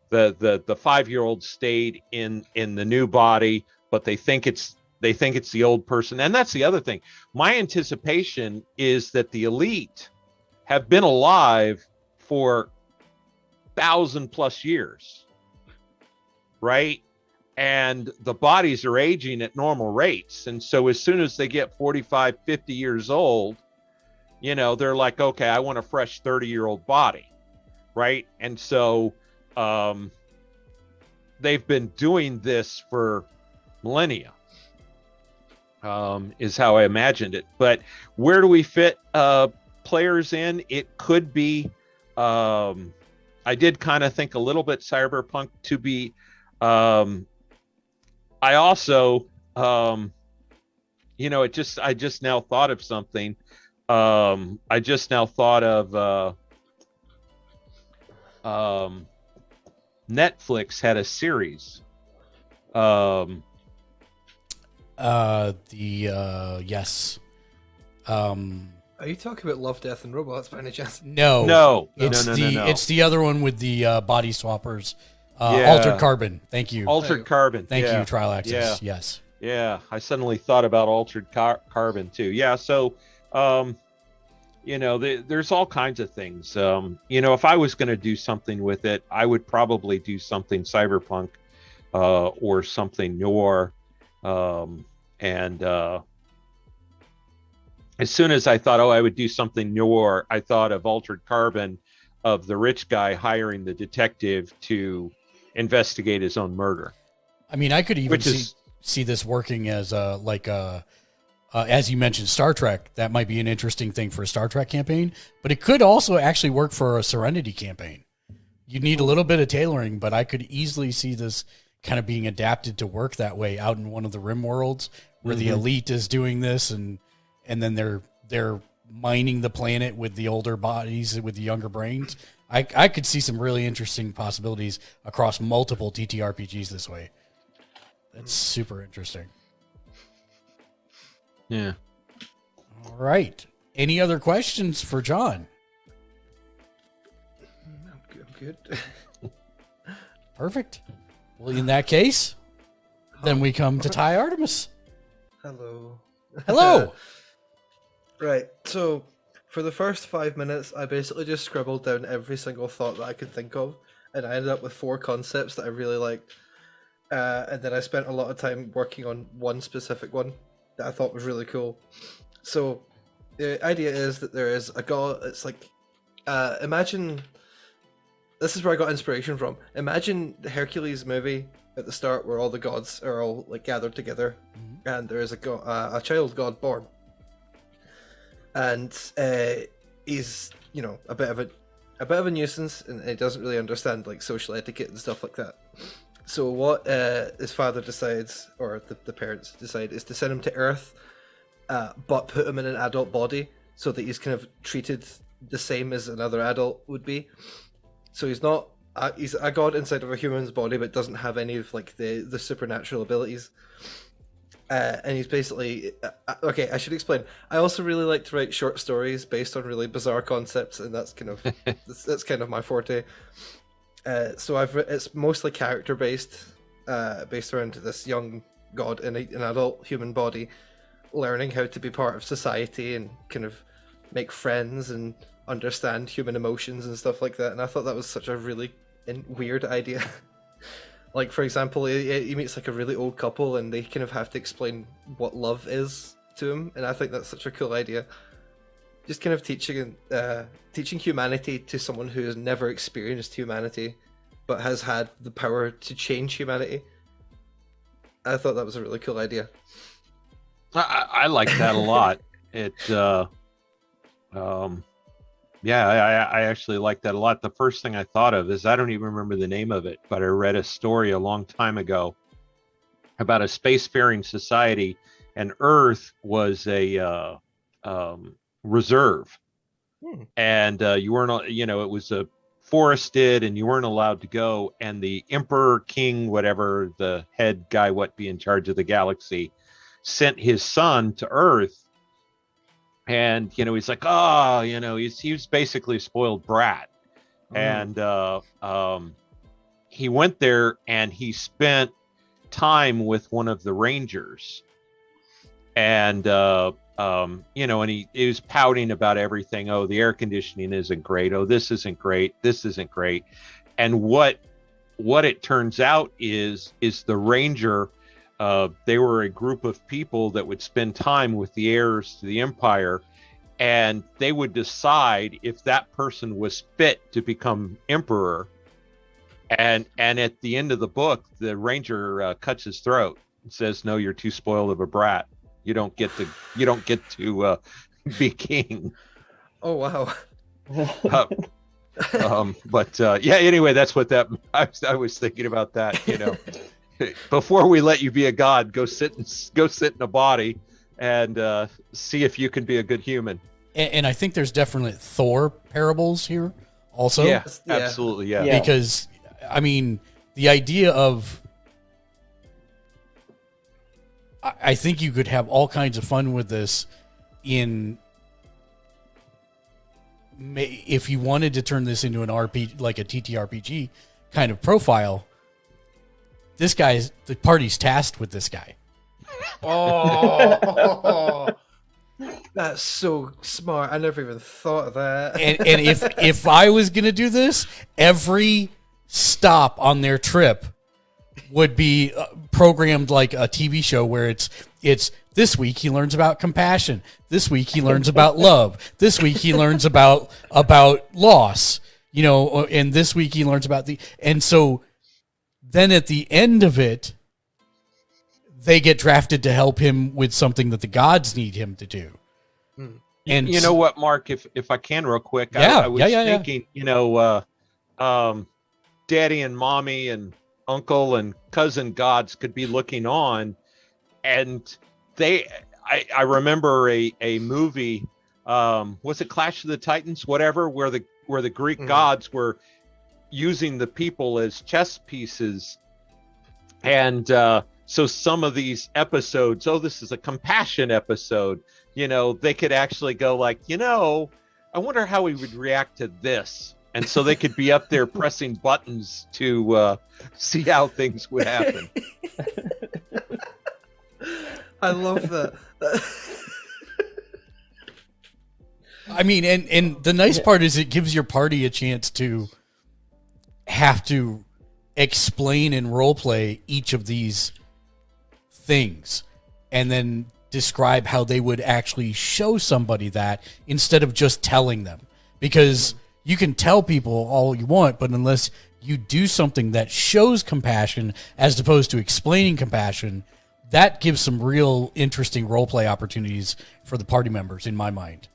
The 5-year-old stayed in the new body, but they think it's the old person. And that's the other thing. My anticipation is that the elite have been alive for 1,000+ years, right? And the bodies are aging at normal rates. And so as soon as they get 45, 50 years old, they're like, okay, I want a fresh 30-year-old body, right? And so they've been doing this for millennia. Is how I imagined it. But where do we fit players in? It could be, I did kind of think a little bit cyberpunk to be I also, I just now thought of something. I just now thought of Netflix had a series. Yes. Are you talking about Love, Death, and Robots by any chance? No. No. It's the other one with the body swappers. Yeah. Altered Carbon. Thank you. Altered Carbon. Thank Yeah. you, Trilaxis. Yeah. Yes. Yeah, I suddenly thought about Altered Carbon too. Yeah, so there's all kinds of things. If I was going to do something with it, I would probably do something cyberpunk or something noir. And as soon as I thought, I would do something noir, I thought of Altered Carbon, of the rich guy hiring the detective to investigate his own murder. I mean, I could even see this working as as you mentioned, Star Trek. That might be an interesting thing for a Star Trek campaign, but it could also actually work for a Serenity campaign. You need a little bit of tailoring, but I could easily see this kind of being adapted to work that way out in one of the Rim worlds where the elite is doing this, and then they're mining the planet with the older bodies with the younger brains. I could see some really interesting possibilities across multiple TTRPGs this way. That's super interesting. Yeah. All right. Any other questions for John? I'm good. Perfect. Well, in that case, then we come to Ty Artemis. Hello. Hello. Right, so for the first 5 minutes, I basically just scribbled down every single thought that I could think of, and I ended up with 4 concepts that I really liked. And then I spent a lot of time working on one specific one that I thought was really cool. So the idea is that there is a god. It's like, imagine. This is where I got inspiration from. Imagine the Hercules movie at the start, where all the gods are all like gathered together, and there is a child god born, and he's a bit of a nuisance, and he doesn't really understand like social etiquette and stuff like that. So what his father decides, or the parents decide, is to send him to Earth, but put him in an adult body so that he's kind of treated the same as another adult would be. So he's not he's a god inside of a human's body, but doesn't have any of like the supernatural abilities. And he's basically okay. I should explain. I also really like to write short stories based on really bizarre concepts, and that's kind of that's kind of my forte. So it's mostly character based, based around this young god in an adult human body, learning how to be part of society and kind of make friends and understand human emotions and stuff like that. And I thought that was such a really weird idea. Like, for example, he meets like a really old couple, and they kind of have to explain what love is to him, and I think that's such a cool idea. Just kind of teaching humanity to someone who has never experienced humanity, but has had the power to change humanity. I thought that was a really cool idea. I like that a lot. I actually like that a lot. The first thing I thought of is, I don't even remember the name of it, but I read a story a long time ago about a spacefaring society, and Earth was a reserve, and you weren't, it was forested, and you weren't allowed to go. And the emperor, king, whatever, the head guy, be in charge of the galaxy, sent his son to Earth. And he's like, he was basically a spoiled brat. And he went there, and he spent time with one of the rangers, and and he was pouting about everything. Oh, the air conditioning isn't great. Oh, this isn't great. This isn't great. And what it turns out is the ranger, they were a group of people that would spend time with the heirs to the empire, and they would decide if that person was fit to become emperor. And at the end of the book, the ranger cuts his throat and says, "No, you're too spoiled of a brat. You don't get to be king." Oh wow. Anyway, that's what I was thinking about that. before we let you be a god, go sit in a body and see if you can be a good human. And I think there's definitely Thor parables here also. Yeah, Yeah. absolutely. Yeah. Yeah. Because, I mean, the idea of, I think you could have all kinds of fun with this if you wanted to turn this into an RPG, like a TTRPG kind of profile. The party's tasked with this guy. Oh, that's so smart. I never even thought of that. And if I was going to do this, every stop on their trip would be programmed like a TV show where it's this week he learns about compassion. This week he learns about love. This week he learns about loss, and this week he learns about and so then at the end of it, they get drafted to help him with something that the gods need him to do. And you know what, Mark, if I can real quick, Yeah, I was thinking, daddy and mommy and uncle and cousin gods could be looking on, and I remember a movie, was it Clash of the Titans, whatever, where the Greek gods were using the people as chess pieces, and so some of these episodes, this is a compassion episode, they could actually go like, I wonder how he would react to this. And so they could be up there pressing buttons to see how things would happen. I love that. I mean, and the nice part is it gives your party a chance to have to explain and roleplay each of these things and then describe how they would actually show somebody that instead of just telling them. Because you can tell people all you want, but unless you do something that shows compassion as opposed to explaining compassion, that gives some real interesting roleplay opportunities for the party members, in my mind.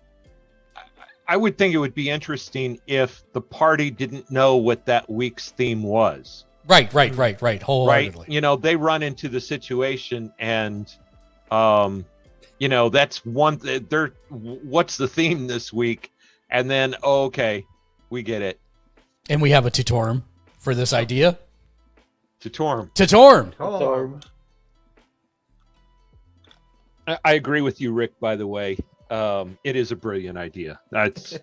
I would think it would be interesting if the party didn't know what that week's theme was. Right, wholeheartedly. Right? They run into the situation and, that's one, what's the theme this week? And then, okay, we get it. And we have a tutorum for this idea. Tutorum. Oh. I agree with you, Rick, by the way. It is a brilliant idea. That's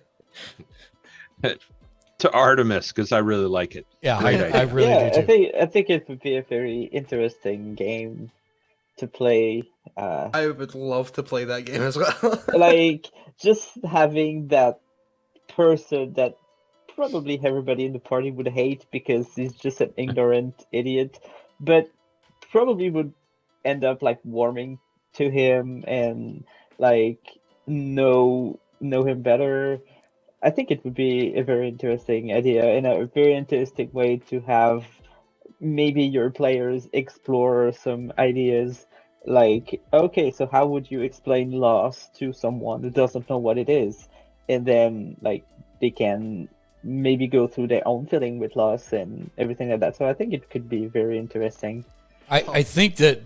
to Artemis, because I really like it. Yeah, Great I idea. really do too. I think it would be a very interesting game to play. I would love to play that game as well. Like just having that person that probably everybody in the party would hate because he's just an ignorant idiot, but probably would end up like warming to him and like know him better. I think it would be a very interesting idea and a very interesting way to have maybe your players explore some ideas like, okay, so how would you explain loss to someone who doesn't know what it is? And then like they can maybe go through their own feeling with loss and everything like that. So I think it could be very interesting. I think that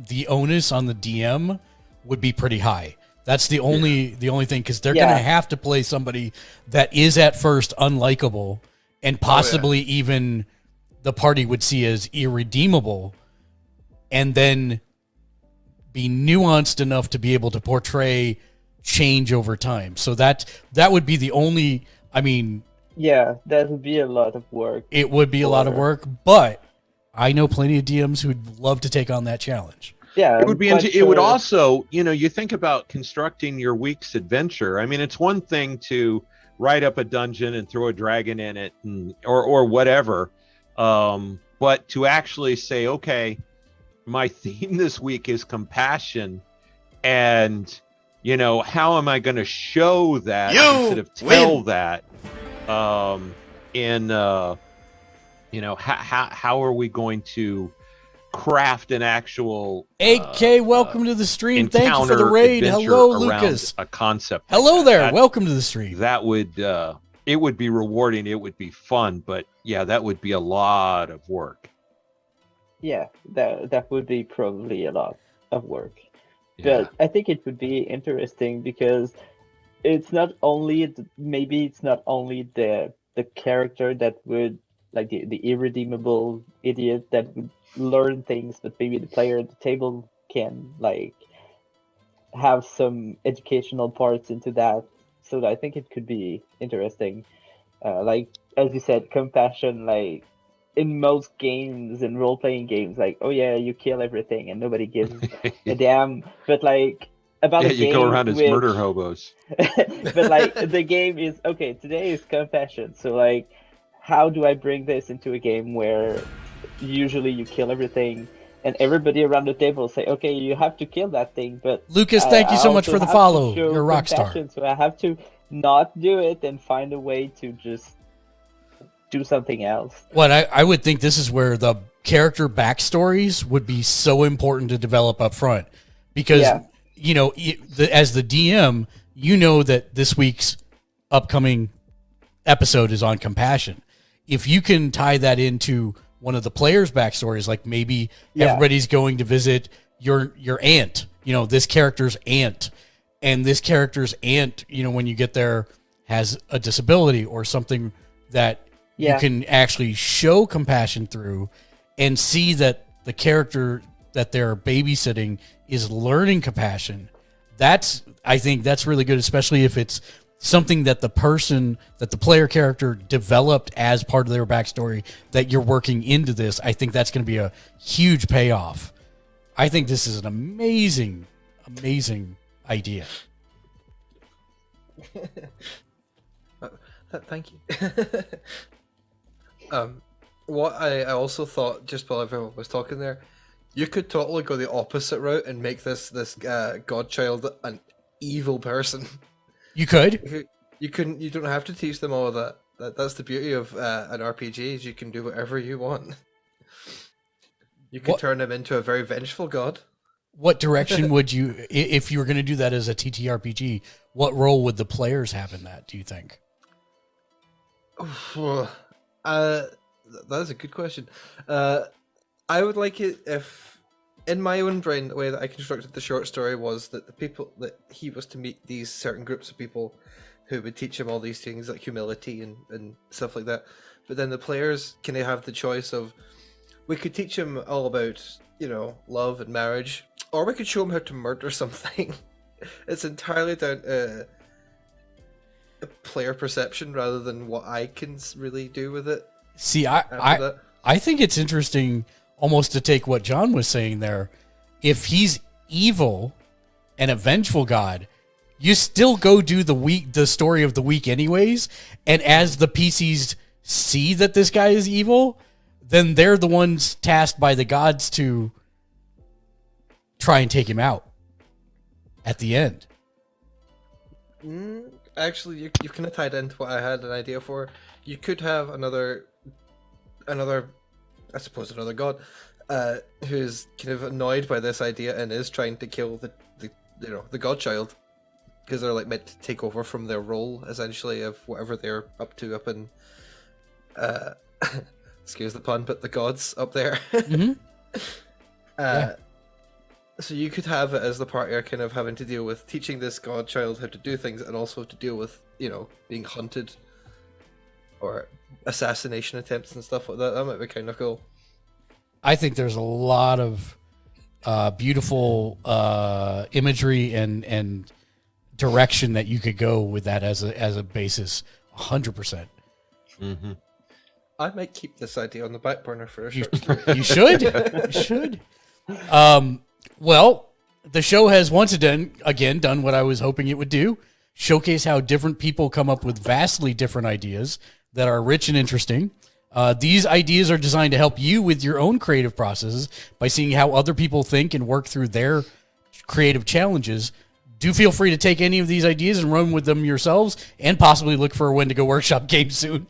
the onus on the DM would be pretty high. That's the only thing, because they're going to have to play somebody that is at first unlikable and possibly even the party would see as irredeemable, and then be nuanced enough to be able to portray change over time. So that would be the only, I mean... Yeah, that would be a lot of work. It would be a lot of work, but I know plenty of DMs who'd love to take on that challenge. Yeah, it would be. It would also, you think about constructing your week's adventure. I mean, it's one thing to write up a dungeon and throw a dragon in it, or whatever, but to actually say, okay, my theme this week is compassion, and how am I going to show that instead of tell that? How are we going to craft an actual AK, welcome to the stream. Thank you for the raid. Hello, Lucas. A concept. Hello there. Welcome to the stream. That would it would be rewarding. It would be fun, but yeah, that would be a lot of work. yeah, that would be probably a lot of work. Yeah. But I think it would be interesting because it's not only maybe it's not only the character that would like the irredeemable idiot that would learn things, but maybe the player at the table can like have some educational parts into that. So I think it could be interesting. Like as you said, compassion. Like in most games and role playing games, like oh yeah, you kill everything and nobody gives a damn. But like about Yeah, a you go game around as which murder hobos. but like the game is okay, today is compassion, so like how do I bring this into a game where usually you kill everything and everybody around the table say okay, you have to kill that thing, but Lucas, thank you so much also for the have to follow. show You're a rock star. compassion, so I have to not do it and find a way to just do something else. What I would think this is where the character backstories would be so important to develop up front, because Yeah. you know, as the DM, you know that this week's upcoming episode is on compassion. If you can tie that into one of the players' backstories, like maybe everybody's going to visit your aunt, you know, this character's aunt, and this character's aunt, you know, when you get there has a disability or something that you can actually show compassion through, and see that the character that they're babysitting is learning compassion. I think that's really good, especially if it's something that the player character developed as part of their backstory that you're working into this. I think that's going to be a huge payoff. I think this is an amazing, amazing idea. Thank you. What I also thought, just while everyone was talking there, you could totally go the opposite route and make this godchild an evil person. You could. You don't have to teach them all of that. That's the beauty of an RPG, is you can do whatever you want. You can turn him into a very vengeful god. What direction would you, if you were going to do that as a TTRPG, what role would the players have in that, do you think? That's a good question. I would like it if, in my own brain, the way that I constructed the short story was that the people that he was to meet, these certain groups of people who would teach him all these things like humility and stuff like that. But then the players can have the choice of, we could teach him all about, you know, love and marriage, or we could show him how to murder something. It's entirely down to player perception rather than what I can really do with it. See, I think it's interesting almost to take what John was saying there. If he's evil and a vengeful god, you still go do the story of the week anyways. And as the PCs see that this guy is evil, then they're the ones tasked by the gods to try and take him out at the end. Actually, you kind of tied into what I had an idea for. You could have another, I suppose, another god, who's kind of annoyed by this idea and is trying to kill the godchild, because they're like meant to take over from their role essentially of whatever they're up to up in, excuse the pun, but the gods up there. Mm-hmm. So you could have it as the party are kind of having to deal with teaching this godchild how to do things, and also to deal with, you know, being hunted or assassination attempts and stuff like that. That might be kind of cool. I think there's a lot of beautiful imagery and direction that you could go with that as a basis. 100%. Mm-hmm. I might keep this idea on the back burner for a short story. You should. You should. Well, the show has once again done what I was hoping it would do: showcase how different people come up with vastly different ideas that are rich and interesting. These ideas are designed to help you with your own creative processes by seeing how other people think and work through their creative challenges. Do feel free to take any of these ideas and run with them yourselves, and possibly look for a when to go workshop game soon.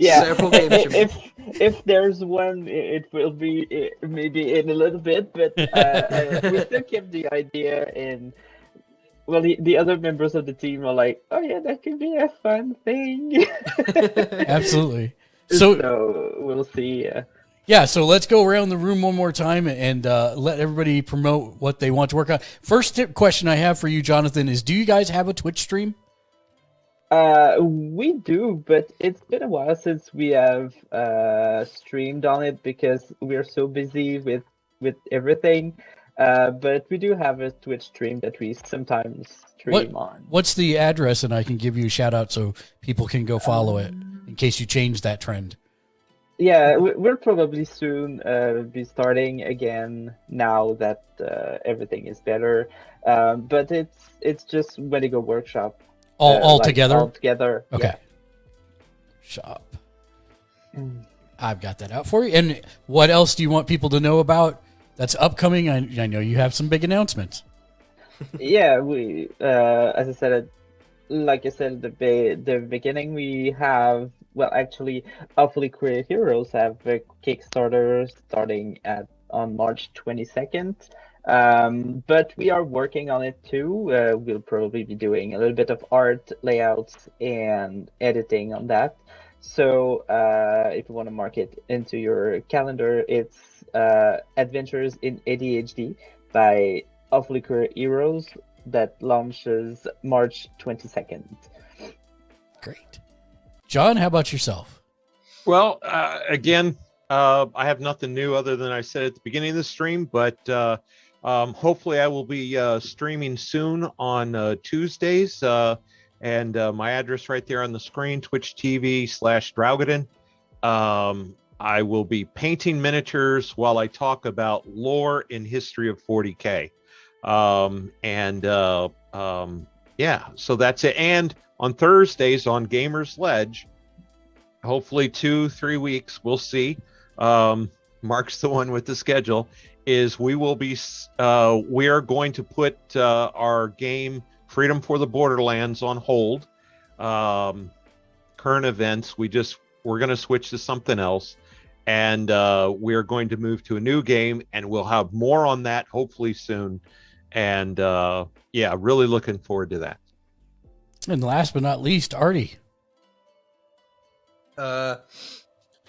Yeah, Several games. if there's one, it will be maybe in a little bit, but we still kept the idea in. Well, the other members of the team are like, oh yeah, that could be a fun thing. Absolutely. So we'll see. Yeah, so let's go around the room one more time and let everybody promote what they want to work on. First question I have for you, Jonathan, is do you guys have a Twitch stream? We do, but it's been a while since we have streamed on it because we're so busy with everything. But we do have a Twitch stream that we sometimes stream on. What's the address, and I can give you a shout out so people can go follow it in case you change that trend. Yeah, we'll probably soon be starting again now that everything is better. But it's just Wendigo Workshop. All together? All together. Okay. Yeah. Shop. I've got that out for you. And what else do you want people to know about that's upcoming? I know you have some big announcements. Yeah, we as I said, like I said at the beginning, we have, well, actually, Awfully Queer Heroes have a Kickstarter starting on March 22nd. But we are working on it too. We'll probably be doing a little bit of art, layouts, and editing on that. So if you want to mark it into your calendar, it's Adventures in ADHD by Awfully Queer Heroes that launches March 22nd. Great. John, how about yourself? Well, again, I have nothing new other than I said at the beginning of the stream, but hopefully I will be streaming soon on Tuesdays. And my address right there on the screen, Twitch TV/Draugaden. I will be painting miniatures while I talk about lore and history of 40K. Yeah, so that's it. And on Thursdays on Gamer's Ledge, hopefully 2-3 weeks, we'll see. Mark's the one with the schedule. Is we will be we are going to put our game Freedom for the Borderlands on hold. Current events, we're going to switch to something else, and we're going to move to a new game, and we'll have more on that hopefully soon. And yeah, really looking forward to that. And last but not least, Artie. What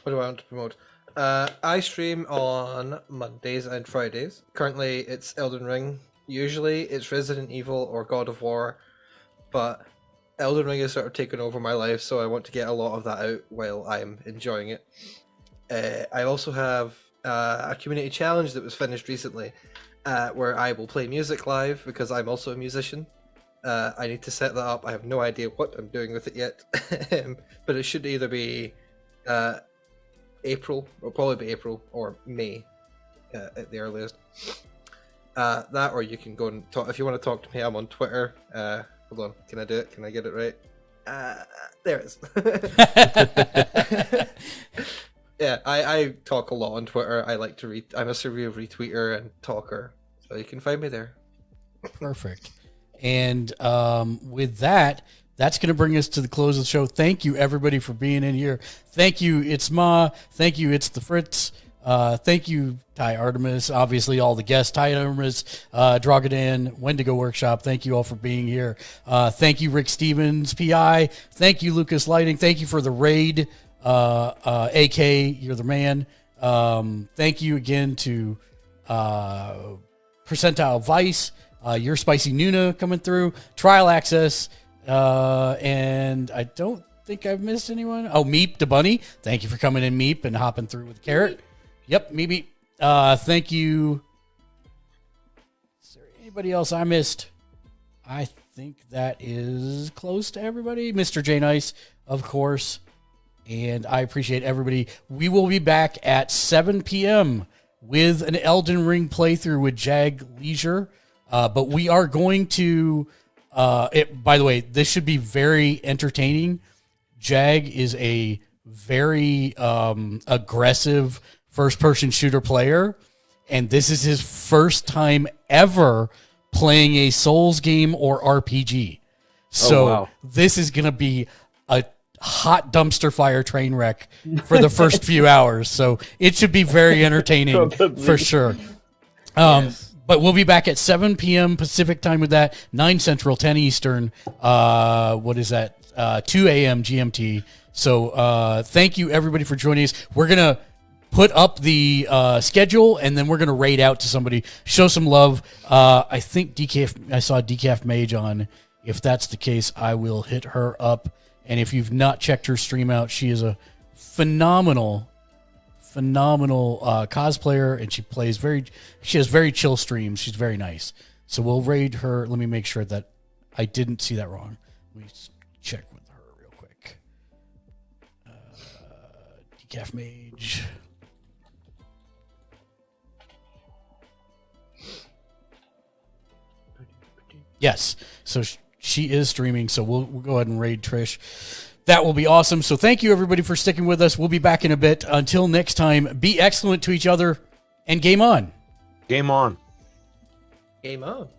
do I want to promote? I stream on Mondays and Fridays. Currently, it's Elden Ring. Usually, it's Resident Evil or God of War, but Elden Ring has sort of taken over my life, so I want to get a lot of that out while I'm enjoying it. I also have a community challenge that was finished recently, where I will play music live because I'm also a musician. I need to set that up. I have no idea what I'm doing with it yet, but it should either be April, or probably be April or May at the earliest. That, or you can go and talk. If you want to talk to me, I'm on Twitter. Hold on, can I do it? Can I get it right? There it is. Yeah, I talk a lot on Twitter. I like to read. I'm a serial retweeter and talker, so you can find me there. Perfect. And with that, that's going to bring us to the close of the show. Thank you, everybody, for being in here. Thank you, It's Ma. Thank you, It's the Fritz. Thank you, Ty Artemis. Obviously, all the guests, Ty Artemis, Draugaden, Wendigo Workshop. Thank you all for being here. Thank you, Rick Stevens, PI. Thank you, Lucas Lighting. Thank you for the raid, AK. You're the man. Thank you again to Percentile Vice. Your Spicy Nuna coming through. Trial Access. And I don't think I've missed anyone. Oh, Meep the Bunny. Thank you for coming in, Meep, and hopping through with Carrot. Yep, Meep. Thank you. Is there anybody else I missed? I think that is close to everybody. Mr. J Nice, of course. And I appreciate everybody. We will be back at 7 p.m. with an Elden Ring playthrough with Jag Leisure. But we are going to... by the way, this should be very entertaining. Jag is a very aggressive first-person shooter player, and this is his first time ever playing a Souls game or RPG. So wow. This is going to be a hot dumpster fire train wreck for the first few hours. So it should be very entertaining for sure. Yes. But we'll be back at 7 p.m. Pacific time with that, 9 Central, 10 Eastern. What is that? 2 a.m. GMT. So thank you, everybody, for joining us. We're going to put up the schedule, and then we're going to raid out to somebody, show some love. I think I saw Decaf Mage on. If that's the case, I will hit her up. And if you've not checked her stream out, she is a phenomenal cosplayer, and she has very chill streams. She's very nice. So we'll raid her. Let me make sure that I didn't see that wrong. Let me check with her real quick. Decaf Mage. Yes. So she is streaming. So we'll go ahead and raid Trish. That will be awesome. So thank you, everybody, for sticking with us. We'll be back in a bit. Until next time, be excellent to each other, and game on. Game on. Game on.